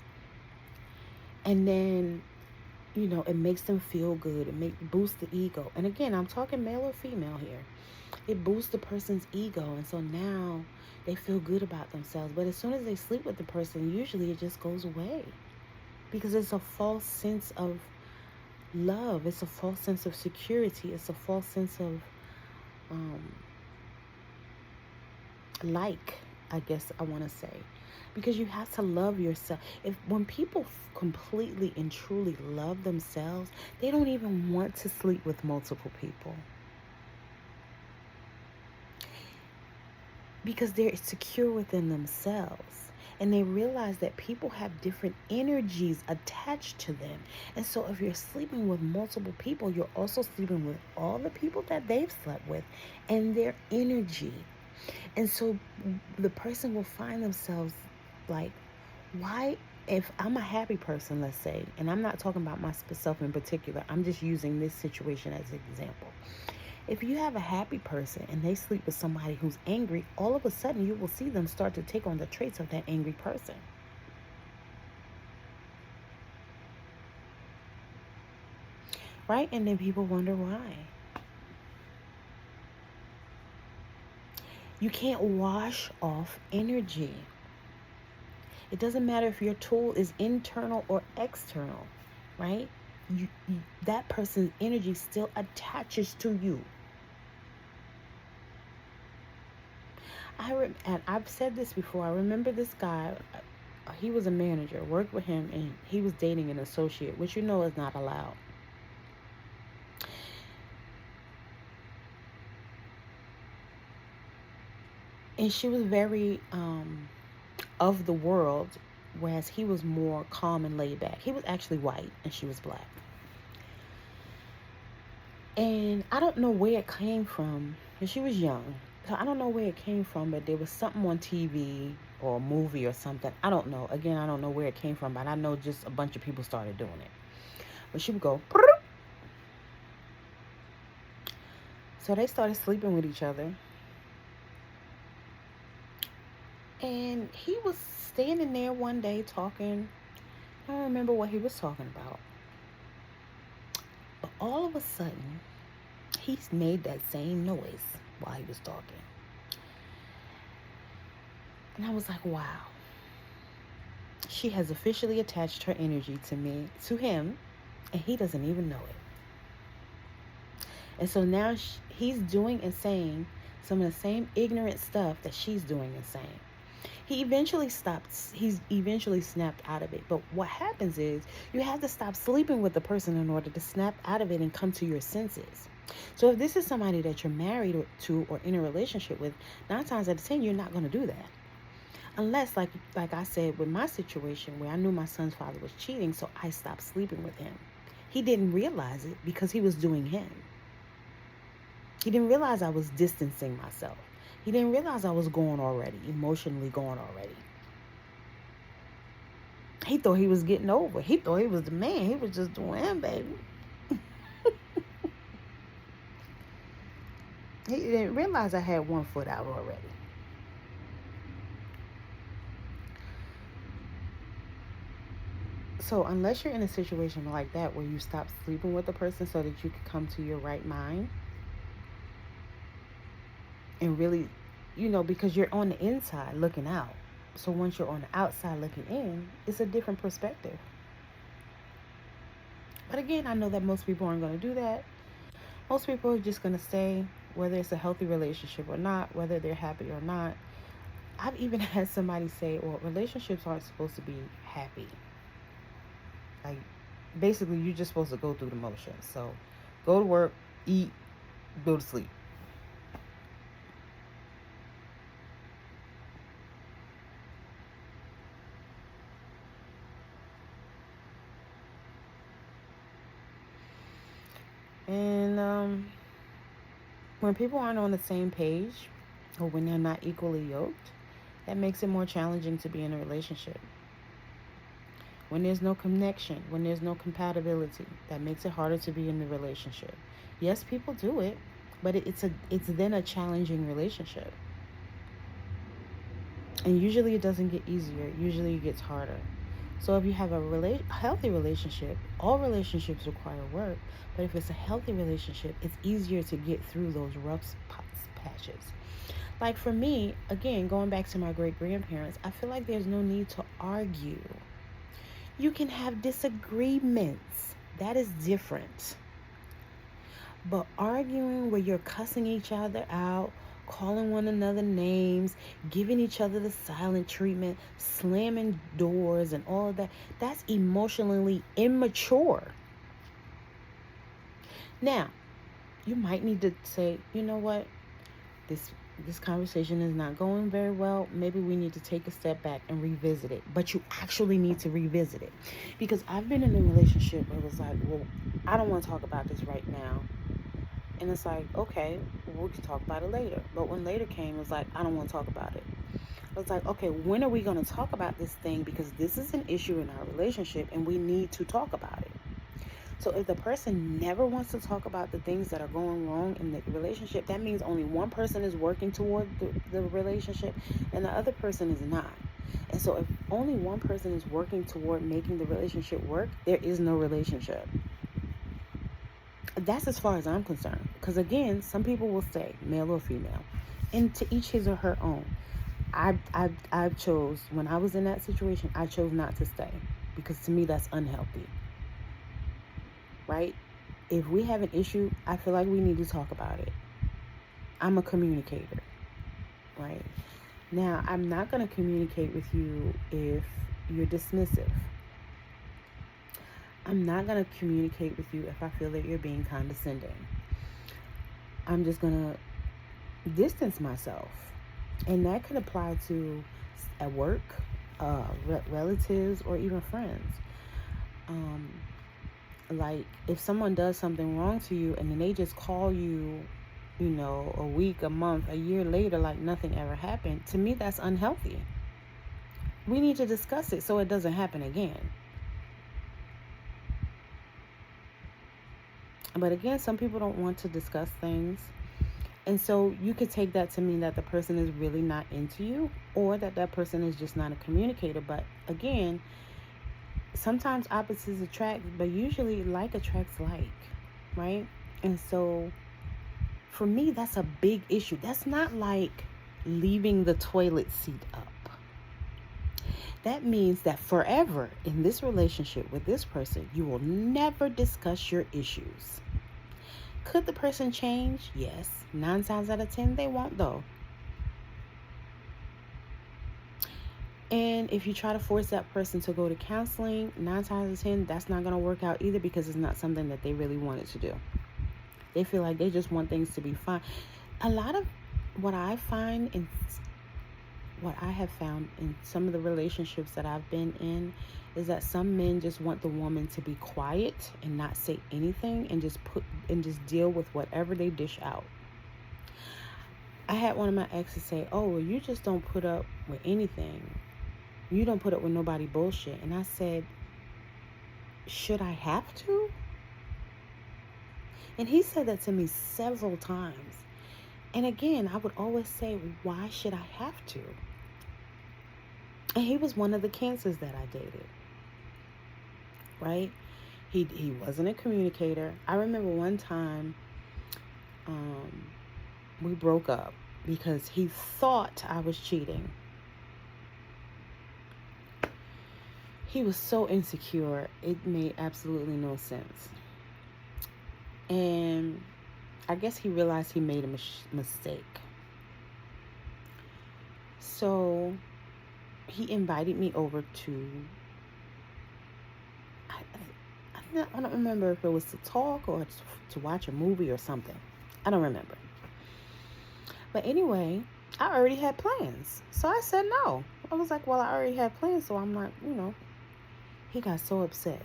And then, it makes them feel good. It boosts the ego. And again, I'm talking male or female here. It boosts the person's ego. And so now they feel good about themselves. But as soon as they sleep with the person, usually it just goes away. Because it's a false sense of love. It's a false sense of security. It's a false sense of I guess I want to say. Because you have to love yourself. When people completely and truly love themselves, they don't even want to sleep with multiple people. Because they're secure within themselves. And they realize that people have different energies attached to them. And so if you're sleeping with multiple people, you're also sleeping with all the people that they've slept with and their energy. And so the person will find themselves like, why, if I'm a happy person, let's say, and I'm not talking about myself in particular, I'm just using this situation as an example. If you have a happy person and they sleep with somebody who's angry, all of a sudden you will see them start to take on the traits of that angry person. Right? And then people wonder why. You can't wash off energy. It doesn't matter if your tool is internal or external, right? That person's energy still attaches to you. And I've said this before. I remember this guy. He was a manager, worked with him, and he was dating an associate, which is not allowed. And she was very of the world, whereas he was more calm and laid back. He was actually white and she was black. And I don't know where it came from. And she was young. So I don't know where it came from, but there was something on TV or a movie or something. I don't know. Again, I don't know where it came from, but I know just a bunch of people started doing it. But she would go. So they started sleeping with each other. And he was standing there one day talking. I don't remember what he was talking about. But all of a sudden, he made that same noise while he was talking. And I was like, wow. She has officially attached her energy to him, and he doesn't even know it. And so now he's doing and saying some of the same ignorant stuff that she's doing and saying. He eventually snapped out of it. But what happens is you have to stop sleeping with the person in order to snap out of it and come to your senses. So if this is somebody that you're married to or in a relationship with, 9 times out of 10, you're not going to do that. Unless, like I said, with my situation where I knew my son's father was cheating, so I stopped sleeping with him. He didn't realize it because he was doing him. He didn't realize I was distancing myself. He didn't realize I was emotionally going already. He thought he was getting over. He thought he was the man. He was just doing him, baby. He didn't realize I had one foot out already. So unless you're in a situation like that where you stop sleeping with the person so that you can come to your right mind and really because you're on the inside looking out. So once you're on the outside looking in, it's a different perspective. But again, I know that most people aren't going to do that. Most people are just going to say whether it's a healthy relationship or not, whether they're happy or not. I've even had somebody say, well, relationships aren't supposed to be happy. Like, basically, you're just supposed to go through the motions. So, go to work, eat, go to sleep. And when people aren't on the same page, or when they're not equally yoked, that makes it more challenging to be in a relationship. When there's no connection, when there's no compatibility, that makes it harder to be in the relationship. Yes, people do it, but it's then a challenging relationship. And usually it doesn't get easier. Usually it gets harder. So if you have a healthy relationship, all relationships require work. But if it's a healthy relationship, it's easier to get through those rough patches. Like for me, again, going back to my great-grandparents, I feel like there's no need to argue. You can have disagreements. That is different. But arguing where you're cussing each other out, calling one another names, giving each other the silent treatment, slamming doors and all of that, that's emotionally immature. Now, you might need to say, you know what, this conversation is not going very well. Maybe we need to take a step back and revisit it. But you actually need to revisit it. Because I've been in a relationship where it was like, well, I don't want to talk about this right now. And it's like, okay, we can talk about it later. But when later came, it was like, I don't want to talk about it. It's like, okay, when are we going to talk about this thing? Because this is an issue in our relationship and we need to talk about it. So if the person never wants to talk about the things that are going wrong in the relationship, that means only one person is working toward the relationship and the other person is not. And so if only one person is working toward making the relationship work, there is no relationship. That's as far as I'm concerned. Because again, some people will say male or female, and to each his or her own. I chose, when I was in that situation, I chose not to stay because to me that's unhealthy. Right? If we have an issue, I feel like we need to talk about it. I'm a communicator. Right? Now, I'm not going to communicate with you if you're dismissive. I'm not going to communicate with you if I feel that you're being condescending. I'm just going to distance myself. And that could apply to at work, relatives, or even friends. Like, if someone does something wrong to you and then they just call you, a week, a month, a year later, like nothing ever happened, to me, that's unhealthy. We need to discuss it so it doesn't happen again. But again, some people don't want to discuss things. And so you could take that to mean that the person is really not into you, or that person is just not a communicator. But again, sometimes opposites attract, but usually like attracts like, right? And so for me, that's a big issue. That's not like leaving the toilet seat up. That means that forever in this relationship with this person, you will never discuss your issues. Could the person change? Yes. 9 times out of 10, they won't though. And if you try to force that person to go to counseling, 9 times out of 10, that's not going to work out either because it's not something that they really wanted to do. They feel like they just want things to be fine. A lot of what I have found in some of the relationships that I've been in is that some men just want the woman to be quiet and not say anything and just deal with whatever they dish out. I had one of my exes say, oh, well, you just don't put up with anything. You don't put up with nobody bullshit. And I said, should I have to? And he said that to me several times. And again, I would always say, why should I have to? And he was one of the cancers that I dated. Right? He wasn't a communicator. I remember one time we broke up. because he thought I was cheating. He was so insecure, it made absolutely no sense. And I guess he realized he made a mistake. So he invited me over to, I don't remember if it was to talk or to watch a movie or something. I don't remember. But anyway, I already had plans. So I said no. I was like, well, I already had plans, so I'm not, He got so upset.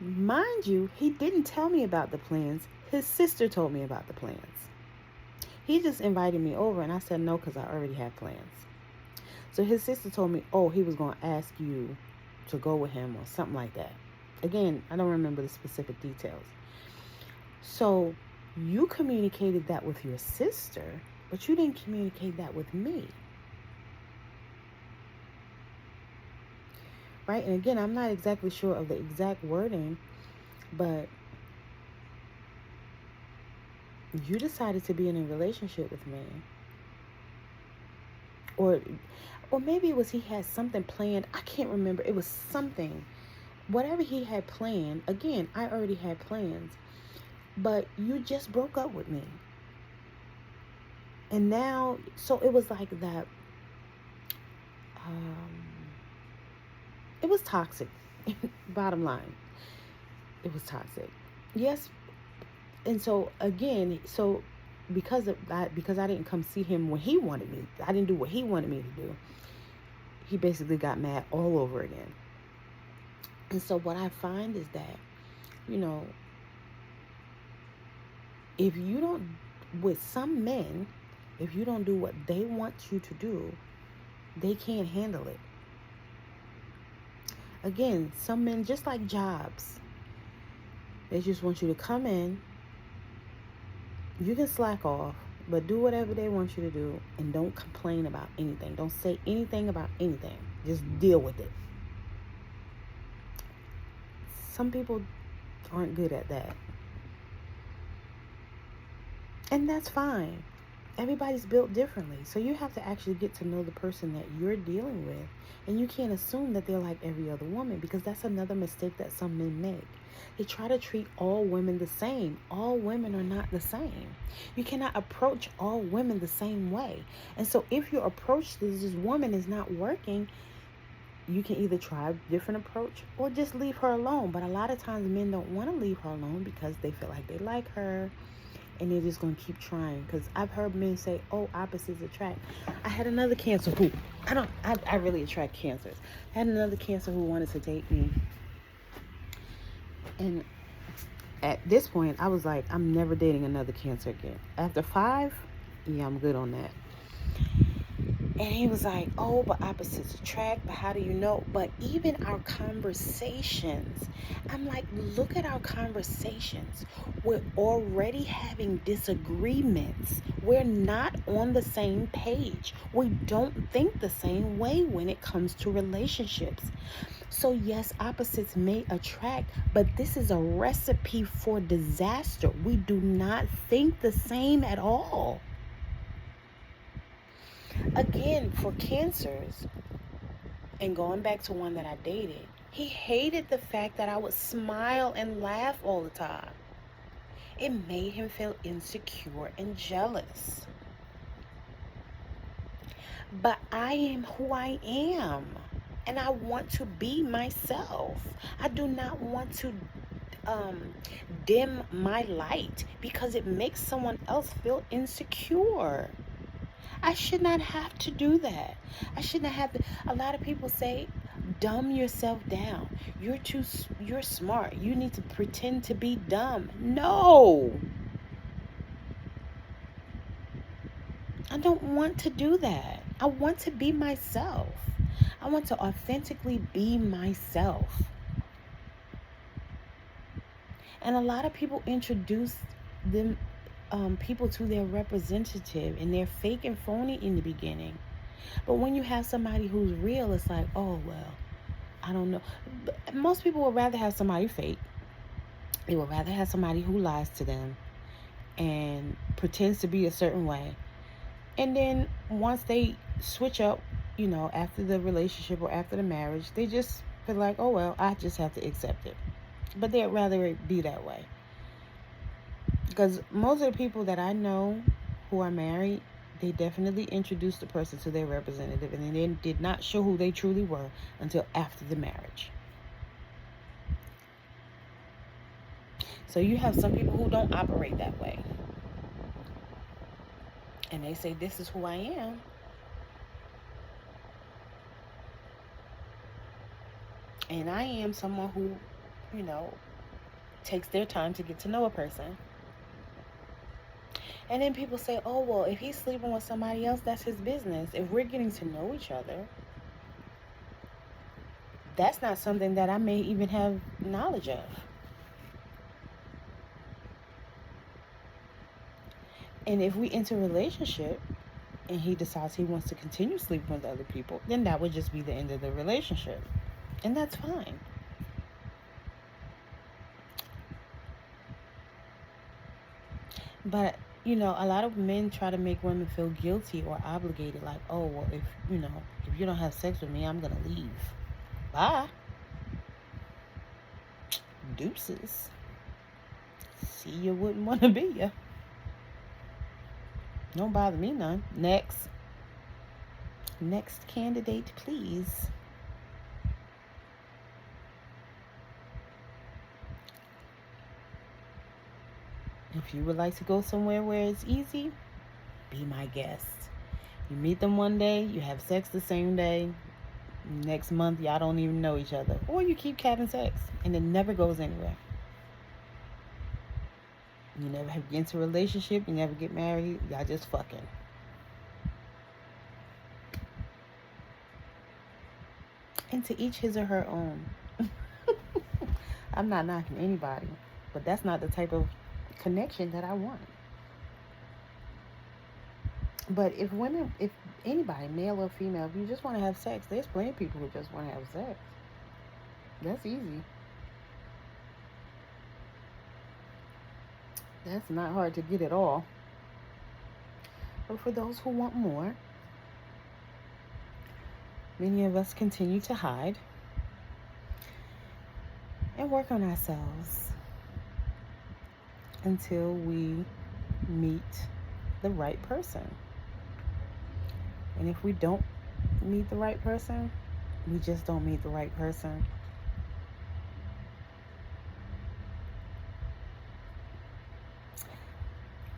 Mind you, he didn't tell me about the plans. His sister told me about the plans. He just invited me over, and I said no because I already had plans. So his sister told me, he was going to ask you to go with him or something like that. Again, I don't remember the specific details. So you communicated that with your sister, but you didn't communicate that with me. Right? And again, I'm not exactly sure of the exact wording, but you decided to be in a relationship with me. Or maybe it was he had something planned. I can't remember. It was something. Whatever he had planned, again, I already had plans. But you just broke up with me. And now, so it was like that. It was toxic. Bottom line. It was toxic. Yes. And so, again, because I didn't come see him when he wanted me, I didn't do what he wanted me to do, he basically got mad all over again. And so what I find is that, if you don't, with some men, if you don't do what they want you to do, they can't handle it. Again, some men, just like jobs, they just want you to come in. You can slack off, but do whatever they want you to do, and don't complain about anything. Don't say anything about anything. Just deal with it. Some people aren't good at that. And that's fine. Everybody's built differently. So you have to actually get to know the person that you're dealing with. And you can't assume that they're like every other woman, because that's another mistake that some men make. They try to treat all women the same. All women are not the same. You cannot approach all women the same way. And so if your approach to this woman is not working, you can either try a different approach or just leave her alone. But a lot of times men don't want to leave her alone because they feel like they like her. And they're just going to keep trying. Because I've heard men say, opposites attract. I had another Cancer who, I really attract Cancers. I had another Cancer who wanted to date me. And at this point, I was like, I'm never dating another Cancer again. After 5, yeah, I'm good on that. And he was like, but opposites attract, but how do you know? But even our conversations, I'm like, look at our conversations. We're already having disagreements. We're not on the same page. We don't think the same way when it comes to relationships. So yes, opposites may attract, but this is a recipe for disaster. We do not think the same at all. Again, for Cancers, and going back to one that I dated, he hated the fact that I would smile and laugh all the time. It made him feel insecure and jealous. But I am who I am, and I want to be myself. I do not want to dim my light because it makes someone else feel insecure. I should not have to do that. I should not have to. A lot of people say, dumb yourself down. You're smart. You need to pretend to be dumb. No. I don't want to do that. I want to be myself. I want to authentically be myself. And a lot of people introduce people to their representative, and they're fake and phony in the beginning. But when you have somebody who's real, it's like, I don't know. But most people would rather have somebody fake. They would rather have somebody who lies to them and pretends to be a certain way. And then once they switch up, after the relationship or after the marriage, they just feel like, oh, well, I just have to accept it. But they'd rather it be that way. Because most of the people that I know who are married, they definitely introduced the person to their representative, and they did not show who they truly were until after the marriage. So you have some people who don't operate that way. And they say, this is who I am. And I am someone who, takes their time to get to know a person. And then people say, oh, well, if he's sleeping with somebody else, that's his business. If we're getting to know each other, that's not something that I may even have knowledge of. And if we enter a relationship and he decides he wants to continue sleeping with other people, then that would just be the end of the relationship. And that's fine. But, a lot of men try to make women feel guilty or obligated. Like, oh, well, if you don't have sex with me, I'm going to leave. Bye. Deuces. See, you wouldn't want to be ya. Don't bother me none. Next candidate, please. If you would like to go somewhere where it's easy, be my guest. You meet them one day, you have sex the same day. Next month, y'all don't even know each other. Or you keep having sex, and it never goes anywhere. You never get into a relationship, you never get married, y'all just fucking. And to each his or her own. I'm not knocking anybody, but that's not the type of connection that I want. But if anybody, male or female, if you just want to have sex, there's plenty of people who just want to have sex. That's easy. That's not hard to get at all. But for those who want more, many of us continue to hide and work on ourselves until we meet the right person. And if we don't meet the right person, we just don't meet the right person.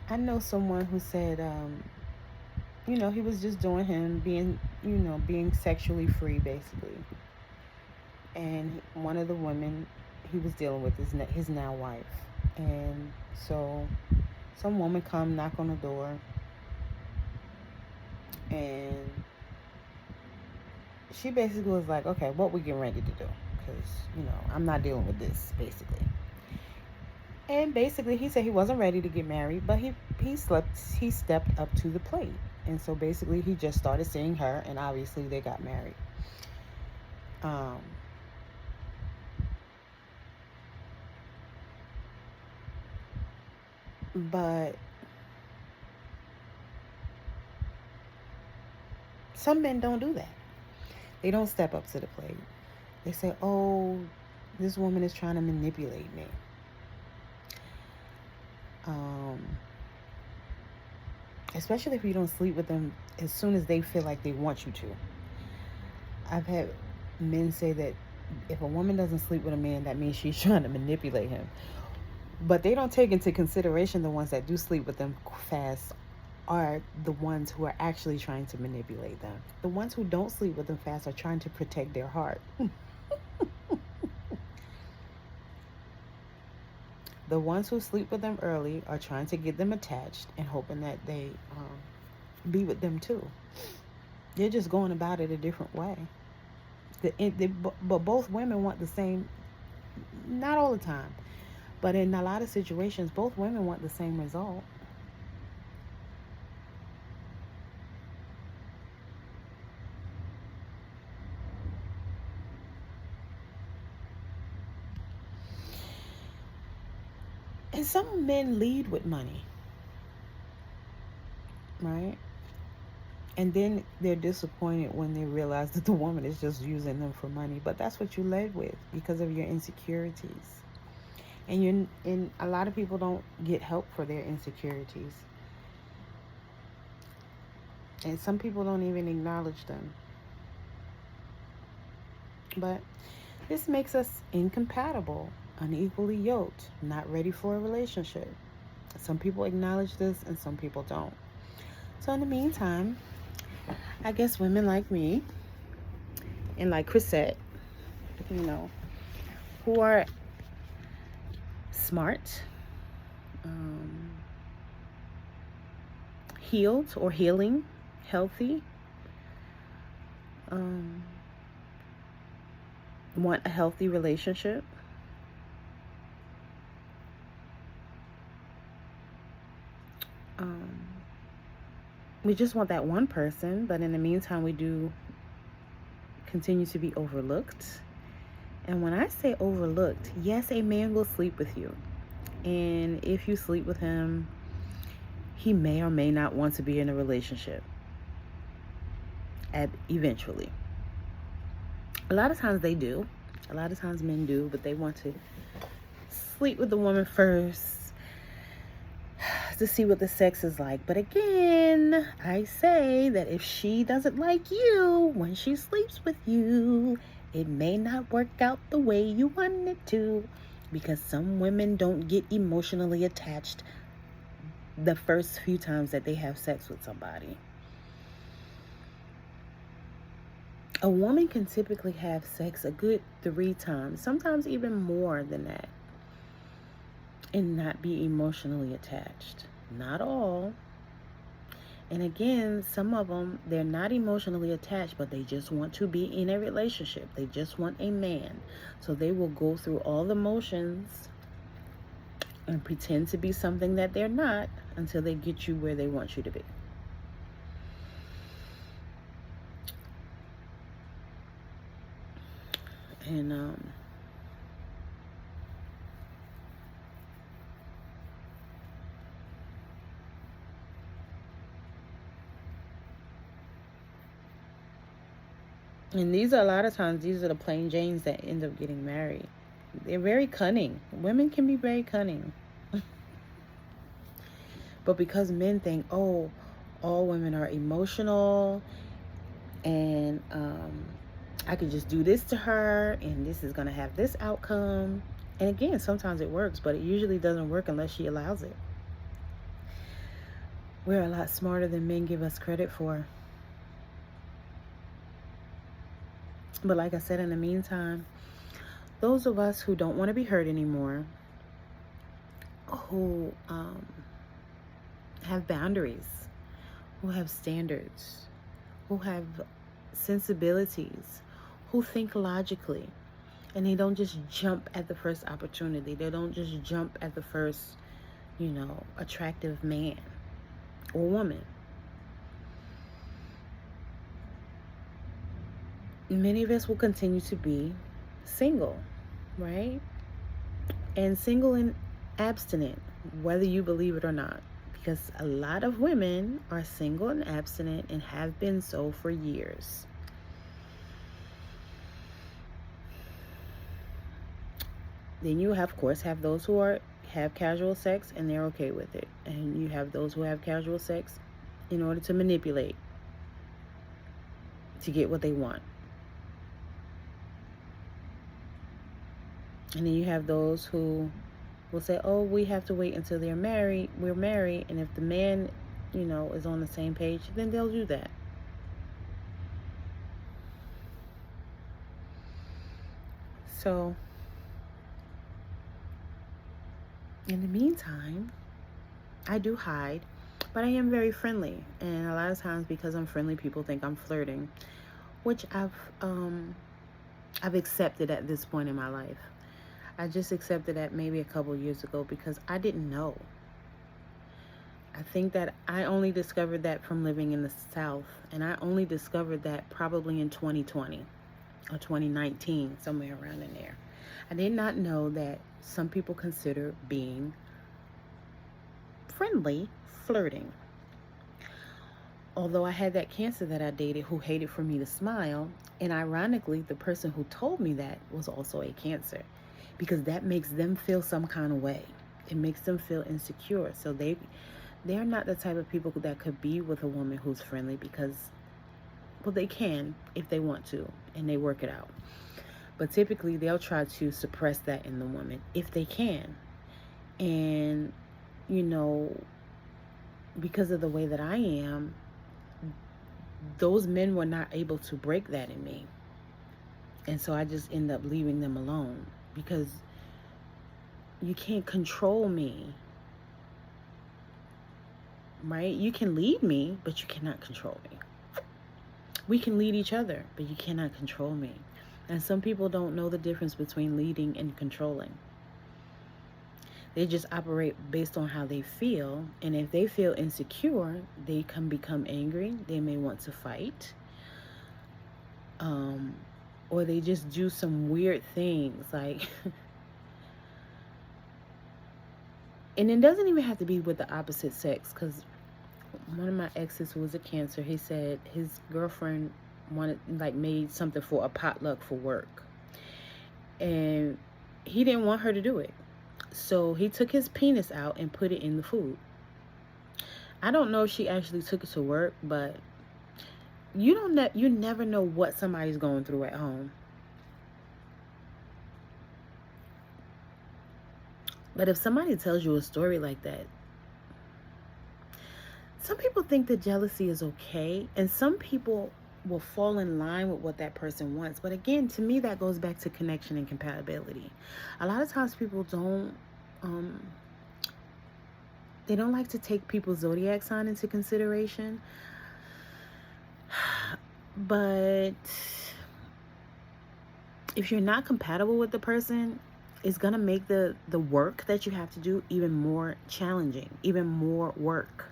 I know someone who said, he was just doing him, being sexually free, basically. And one of the women he was dealing with is his now wife. And so some woman come knock on the door, and she basically was like, okay, what we getting ready to do? Because, I'm not dealing with this, basically. And basically, he said he wasn't ready to get married, but he stepped up to the plate. And so basically, he just started seeing her, and obviously they got married. But some men don't do that. They don't step up to the plate. They say, oh, this woman is trying to manipulate me. Especially if you don't sleep with them as soon as they feel like they want you to. I've had men say that if a woman doesn't sleep with a man, that means she's trying to manipulate him. But they don't take into consideration the ones that do sleep with them fast are the ones who are actually trying to manipulate them. The ones who don't sleep with them fast are trying to protect their heart. The ones who sleep with them early are trying to get them attached and hoping that they be with them too. They're just going about it a different way. But both women want the same, not all the time, but in a lot of situations, both women want the same result. And some men lead with money. right? And then they're disappointed when they realize that the woman is just using them for money. But that's what you led with because of your insecurities. And a lot of people don't get help for their insecurities. And some people don't even acknowledge them. But this makes us incompatible, unequally yoked, not ready for a relationship. Some people acknowledge this and some people don't. So in the meantime, I guess women like me and like Chrisette, you know, who are smart, healed or healing, healthy, want a healthy relationship. We just want that one person, but in the meantime, we do continue to be overlooked. And when I say overlooked, yes, a man will sleep with you. And if you sleep with him, he may or may not want to be in a relationship eventually. A lot of times they do. A lot of times men do, but they want to sleep with the woman first to see what the sex is like. But again, I say that if she doesn't like you when she sleeps with you, it may not work out the way you want it to, because some women don't get emotionally attached the first few times that they have sex with somebody. A woman can typically have sex a good 3 times, sometimes even more than that, and not be emotionally attached. Not all. And again, some of them, they're not emotionally attached, but they just want to be in a relationship. They just want a man. So they will go through all the motions and pretend to be something that they're not until they get you where they want you to be. And these are a lot of times, these are the plain Janes that end up getting married. They're very cunning. Women can be very cunning. But because men think, oh, all women are emotional and I could just do this to her and this is going to have this outcome. And again, sometimes it works, but it usually doesn't work unless she allows it. We're a lot smarter than men give us credit for. But like I said, in the meantime, those of us who don't want to be hurt anymore, who have boundaries, who have standards, who have sensibilities, who think logically, and they don't just jump at the first opportunity. They don't just jump at the first, attractive man or woman. Many of us will continue to be single, right? And single and abstinent, whether you believe it or not. Because a lot of women are single and abstinent and have been so for years. Then you have, of course, have those who have casual sex and they're okay with it. And you have those who have casual sex in order to manipulate, to get what they want. And then you have those who will say, oh, we have to wait until we're married. And if the man, is on the same page, then they'll do that. So, in the meantime, I do hide, but I am very friendly. And a lot of times, because I'm friendly, people think I'm flirting, which I've accepted at this point in my life. I just accepted that maybe a couple years ago because I didn't know. I think that I only discovered that from living in the South, and I only discovered that probably in 2020 or 2019, somewhere around in there. I did not know that some people consider being friendly flirting. although I had that cancer that I dated who hated for me to smile, and ironically, the person who told me that was also a cancer, because that makes them feel some kind of way. It makes them feel insecure. So they're not the type of people that could be with a woman who's friendly, because, well, they can if they want to and they work it out. But typically they'll try to suppress that in the woman if they can. And, you know, because of the way that I am, those men were not able to break that in me. And so I just end up leaving them alone, because you can't control me, right? You can lead me, but you cannot control me. We can lead each other, but you cannot control me. And some people don't know the difference between leading and controlling. They just operate based on how they feel. And if they feel insecure, they can become angry. They may want to fight. Or they just do some weird things like... And it doesn't even have to be with the opposite sex, because one of my exes who was a cancer, he said his girlfriend made something for a potluck for work, and he didn't want her to do it, so he took his penis out and put it in the food. I don't know if she actually took it to work, but you never know what somebody's going through at home. But if somebody tells you a story like that, some people think that jealousy is okay, and some people will fall in line with what that person wants. But again, to me, that goes back to connection and compatibility. A lot of times people don't like to take people's zodiac sign into consideration. But if you're not compatible with the person, it's going to make the work that you have to do even more challenging, even more work.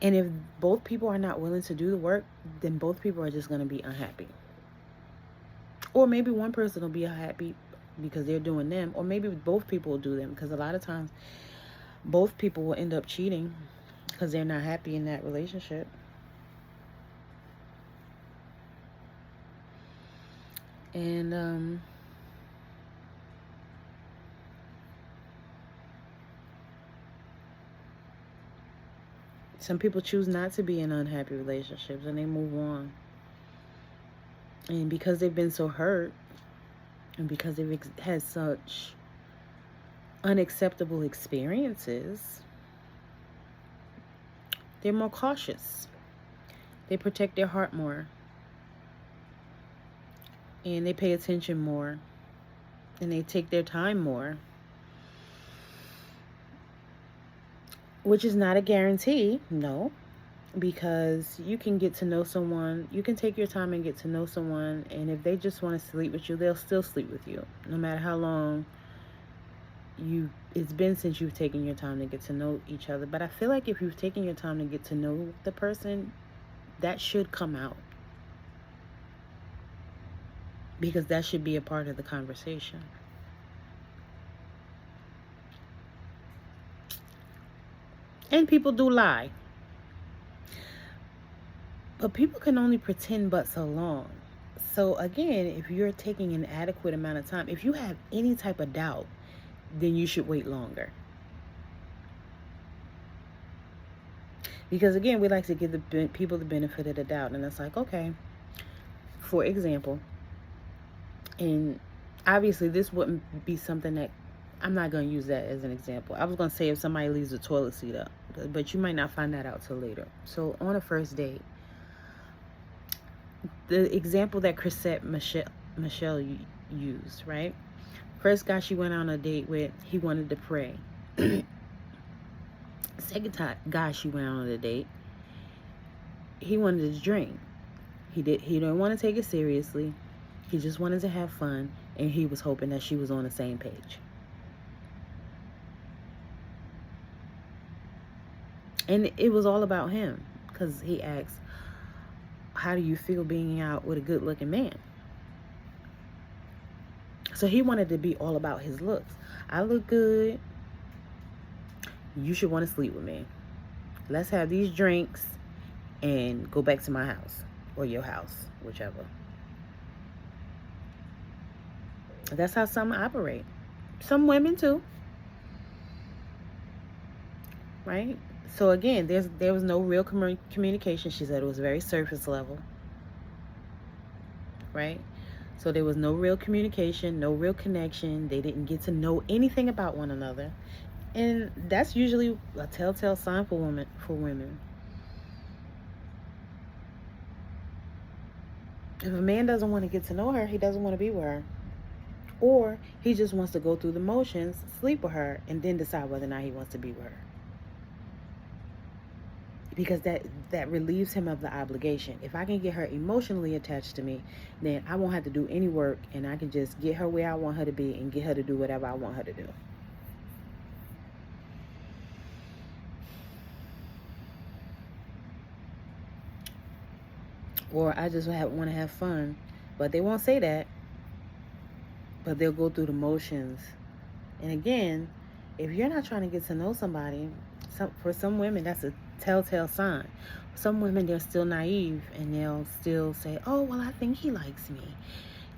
And if both people are not willing to do the work, then both people are just going to be unhappy. Or maybe one person will be unhappy because they're doing them, or maybe both people will do them, because a lot of times both people will end up cheating because they're not happy in that relationship. And some people choose not to be in unhappy relationships, and they move on. And because they've been so hurt, and because they've had such unacceptable experiences, they're more cautious. They protect their heart more. And they pay attention more. And they take their time more. Which is not a guarantee, no. Because you can get to know someone. You can take your time and get to know someone. And if they just want to sleep with you, they'll still sleep with you. No matter how long it's been since you've taken your time to get to know each other. But I feel like if you've taken your time to get to know the person, that should come out. Because that should be a part of the conversation. And people do lie. But people can only pretend but so long. So again, if you're taking an adequate amount of time, if you have any type of doubt, then you should wait longer. Because again, we like to give the people the benefit of the doubt. And it's like, okay, for example, and obviously this wouldn't be something that, I'm not going to use that as an example. I was going to say if somebody leaves the toilet seat up, but you might not find that out till later. So on a first date, the example that Chrisette Michelle used, right? First guy she went on a date with, he wanted to pray. Second guy she went on a date, he wanted to drink. He didn't want to take it seriously. He just wanted to have fun, and he was hoping that she was on the same page. And it was all about him, because he asked, how do you feel being out with a good-looking man? So he wanted to be all about his looks. I look good. You should want to sleep with me. Let's have these drinks and go back to my house or your house, whichever. That's how some operate. Some women too, right? So again, there was no real communication. She said it was very surface level, right? So there was no real communication, no real connection. They didn't get to know anything about one another. And that's usually a telltale sign for women. If a man doesn't want to get to know her, he doesn't want to be with her. Or he just wants to go through the motions, sleep with her, and then decide whether or not he wants to be with her. Because that relieves him of the obligation. If I can get her emotionally attached to me, then I won't have to do any work, and I can just get her where I want her to be and get her to do whatever I want her to do. Or I just want to have fun. But they won't say that. But they'll go through the motions. And again, if you're not trying to get to know somebody, for some women, that's a telltale sign. Some women, they're still naive, and they'll still say, oh, well, I think he likes me.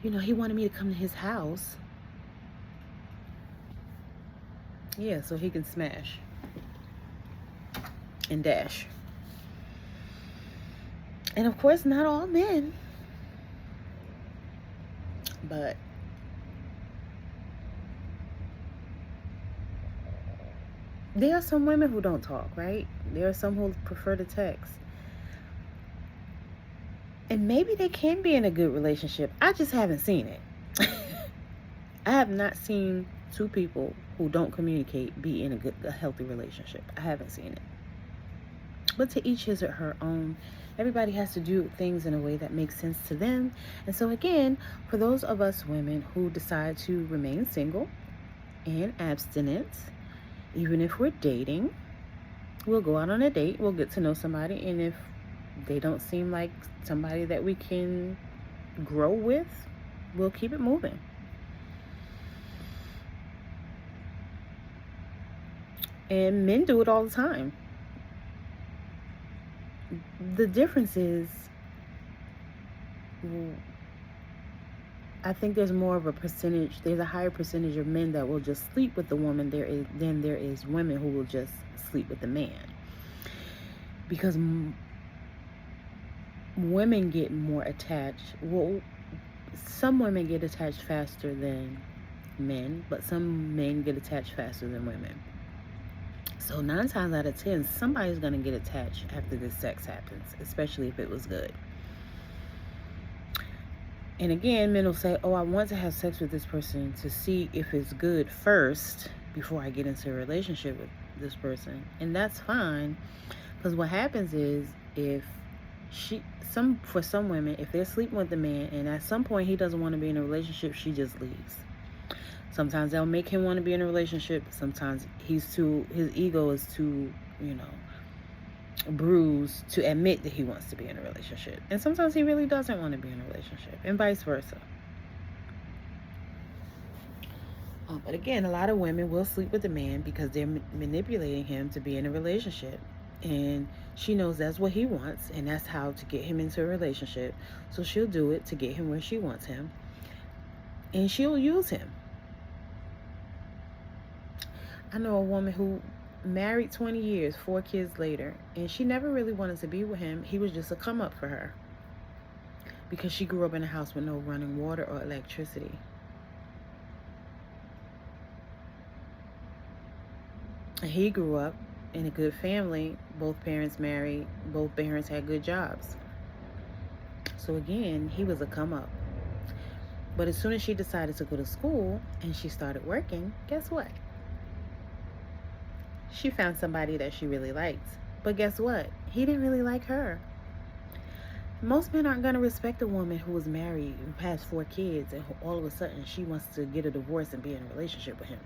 You know, he wanted me to come to his house. Yeah, so he can smash and dash. And of course, not all men. But there are some women who don't talk, right? There are some who prefer to text. And maybe they can be in a good relationship. I just haven't seen it. I have not seen two people who don't communicate be in a healthy relationship. I haven't seen it. But to each his or her own. Everybody has to do things in a way that makes sense to them. And so again, for those of us women who decide to remain single and abstinent, even if we're dating, we'll go out on a date, we'll get to know somebody, and if they don't seem like somebody that we can grow with, we'll keep it moving. And men do it all the time. The difference is, I think there's more of a percentage, there's a higher percentage of men that will just sleep with the woman than there is women who will just sleep with the man. Because women get more attached. Well, some women get attached faster than men, but some men get attached faster than women. So 9 times out of 10, somebody's going to get attached after this sex happens, especially if it was good. And again, men will say, oh, I want to have sex with this person to see if it's good first before I get into a relationship with this person. And that's fine, because what happens is, for some women, if they're sleeping with the man and at some point he doesn't want to be in a relationship, she just leaves. Sometimes they'll make him want to be in a relationship. Sometimes his ego is too, bruised to admit that he wants to be in a relationship. And sometimes he really doesn't want to be in a relationship, and vice versa. But again, a lot of women will sleep with a man because they're manipulating him to be in a relationship. And she knows that's what he wants, and that's how to get him into a relationship. So she'll do it to get him where she wants him. And she'll use him. I know a woman who married 20 years, 4 kids later, and she never really wanted to be with him. He was just a come up for her because she grew up in a house with no running water or electricity. And he grew up in a good family. Both parents married. Both parents had good jobs. So again, he was a come up. But as soon as she decided to go to school and she started working, guess what? She found somebody that she really liked. But guess what? He didn't really like her. Most men aren't going to respect a woman who was married and has 4 kids and all of a sudden she wants to get a divorce and be in a relationship with him.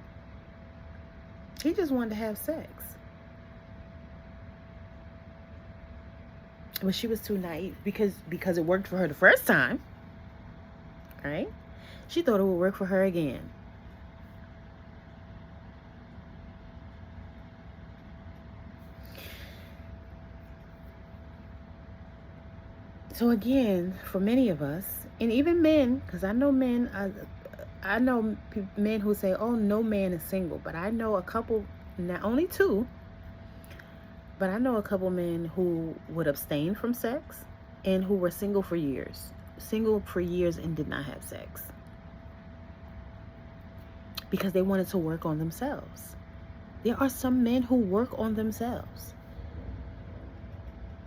He just wanted to have sex. But she was too naive because it worked for her the first time. Right? She thought it would work for her again. So again, for many of us, and even men, because I know men, I know men who say, oh, no man is single. But I know a couple, not only two, but I know a couple men who would abstain from sex and who were single for years. Single for years and did not have sex. Because they wanted to work on themselves. There are some men who work on themselves.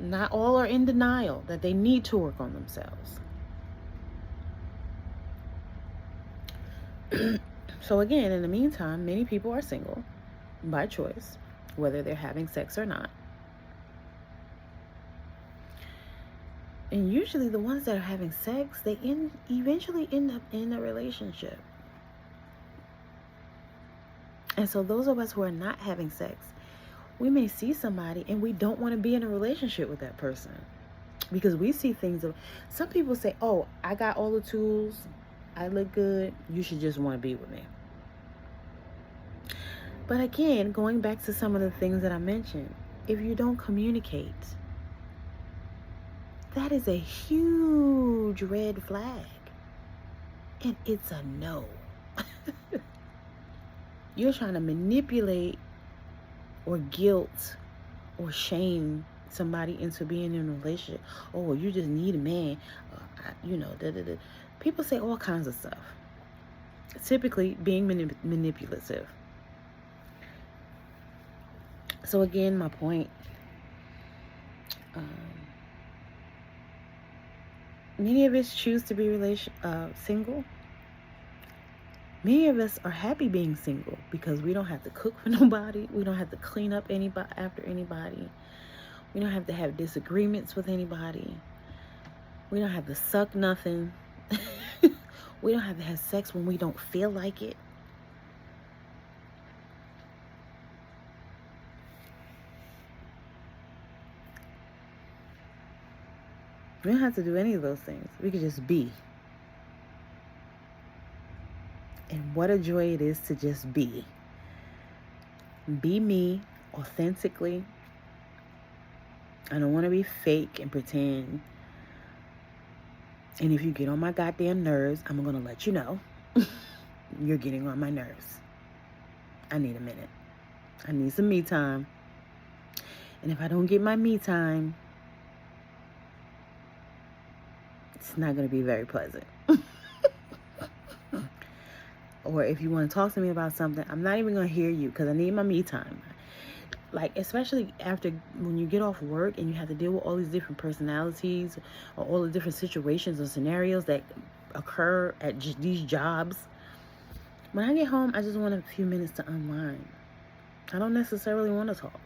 Not all are in denial that they need to work on themselves. So again, in the meantime, many people are single by choice, whether they're having sex or not. And usually the ones that are having sex, they eventually end up in a relationship. And so those of us who are not having sex, we may see somebody and we don't want to be in a relationship with that person. Because we see things of, some people say, oh, I got all the tools, I look good, you should just want to be with me. But again, going back to some of the things that I mentioned, if you don't communicate, that is a huge red flag. And it's a no. You're trying to manipulate or guilt or shame somebody into being in a relationship. Oh, you just need a man. People say all kinds of stuff. Typically being manipulative. So again, my point. Many of us choose to be single. Many of us are happy being single because we don't have to cook for nobody. We don't have to clean up after anybody. We don't have to have disagreements with anybody. We don't have to suck nothing. We don't have to have sex when we don't feel like it. We don't have to do any of those things. We could just be. And what a joy it is to just be. Be me authentically. I don't want to be fake and pretend. And if you get on my goddamn nerves, I'm going to let you know. You're getting on my nerves. I need a minute. I need some me time. And if I don't get my me time, it's not going to be very pleasant. Or if you want to talk to me about something, I'm not even going to hear you because I need my me time. Like, especially after when you get off work and you have to deal with all these different personalities or all the different situations or scenarios that occur at these jobs. When I get home, I just want a few minutes to unwind. I don't necessarily want to talk.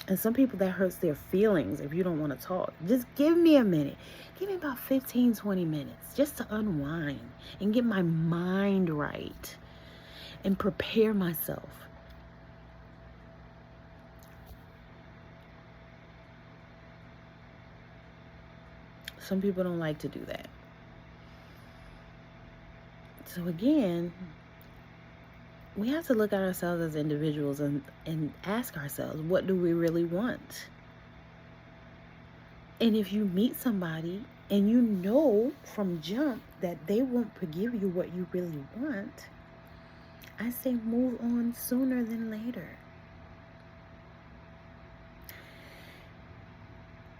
And some people, that hurts their feelings if you don't want to talk. Just give me a minute. Give me about 15, 20 minutes just to unwind and get my mind right and prepare myself. Some people don't like to do that. So again, we have to look at ourselves as individuals and ask ourselves, what do we really want? And if you meet somebody and you know from jump that they won't give you what you really want, I say move on sooner than later.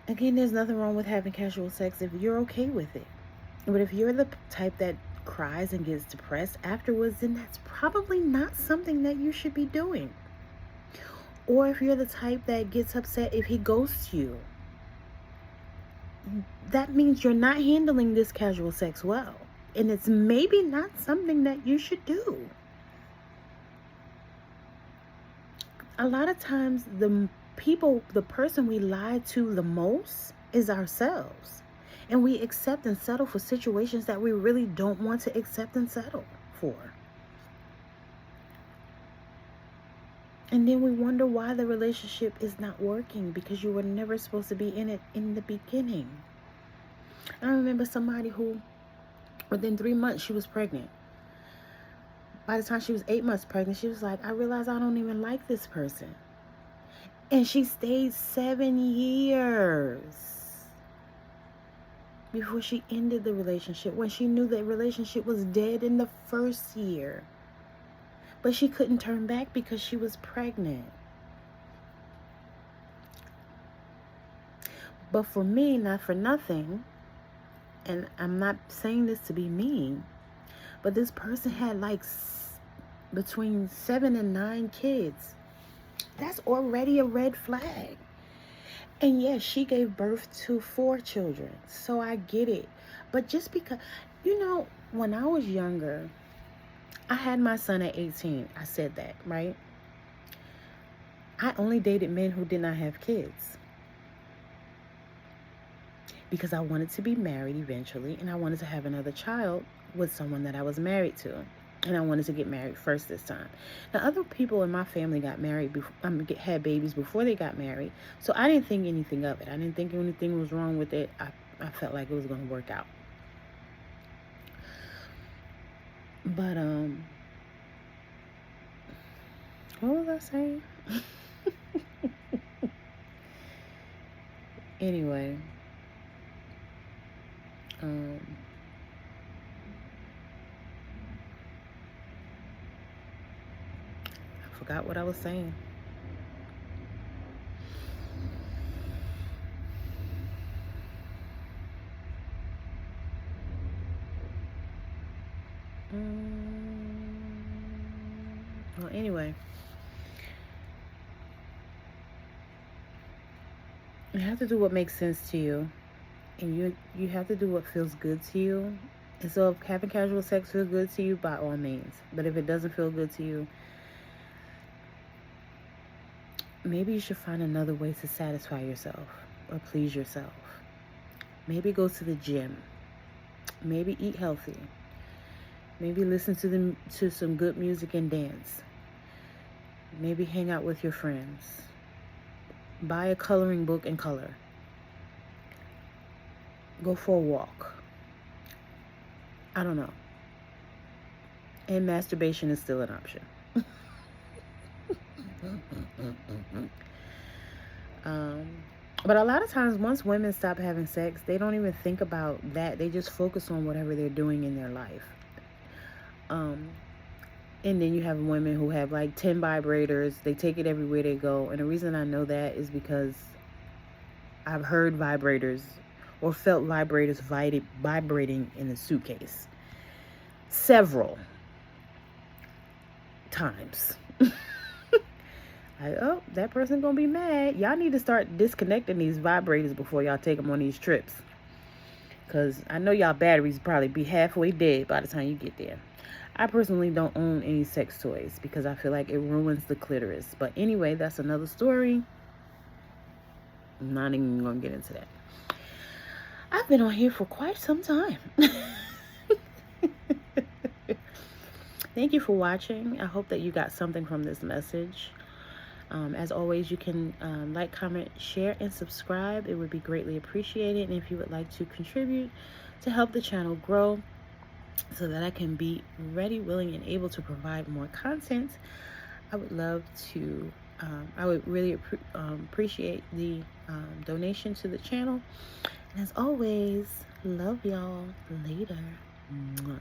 Again, there's nothing wrong with having casual sex if you're okay with it. But if you're the type that cries and gets depressed afterwards, then that's probably not something that you should be doing. Or if you're the type that gets upset if he ghosts you, that means you're not handling this casual sex well. And it's maybe not something that you should do. A lot of times the person we lie to the most is ourselves. And we accept and settle for situations that we really don't want to accept and settle for. And then we wonder why the relationship is not working because you were never supposed to be in it in the beginning. I remember somebody who, within 3 months, she was pregnant. By the time she was 8 months pregnant, she was like, I realize I don't even like this person. And she stayed 7 years. before she ended the relationship, when she knew the relationship was dead in the first year. But she couldn't turn back because she was pregnant. But for me, not for nothing, and I'm not saying this to be mean, but this person had like between 7 and 9 kids. That's already a red flag. And yes, she gave birth to 4 children. So I get it. But just because, when I was younger, I had my son at 18. I said that, right? I only dated men who did not have kids. Because I wanted to be married eventually. And I wanted to have another child with someone that I was married to. And I wanted to get married first this time. Now, other people in my family got married, had babies before they got married. So I didn't think anything of it. I didn't think anything was wrong with it. I felt like it was going to work out. But, what was I saying? Anyway. I forgot what I was saying. Well, anyway. You have to do what makes sense to you. And you have to do what feels good to you. And so if having casual sex feels good to you, by all means. But if it doesn't feel good to you, maybe you should find another way to satisfy yourself or please yourself. Maybe go to the gym. Maybe eat healthy. Maybe listen to some good music and dance. Maybe hang out with your friends. Buy a coloring book and color. Go for a walk. I don't know. And masturbation is still an option. But a lot of times, once women stop having sex, they don't even think about that. They just focus on whatever they're doing in their life. And then you have women who have like 10 vibrators. They take it everywhere they go. And the reason I know that is because I've heard vibrators or felt vibrators vibrating in a suitcase several times. Oh, that person gonna be mad. Y'all need to start disconnecting these vibrators before y'all take them on these trips. Because I know y'all batteries probably be halfway dead by the time you get there. I personally don't own any sex toys because I feel like it ruins the clitoris. But anyway, that's another story. I'm not even going to get into that. I've been on here for quite some time. Thank you for watching. I hope that you got something from this message. As always, you can like, comment, share, and subscribe. It would be greatly appreciated. And if you would like to contribute to help the channel grow so that I can be ready, willing, and able to provide more content, I would love to, I would really appreciate the donation to the channel. And as always, love y'all. Later. Mwah.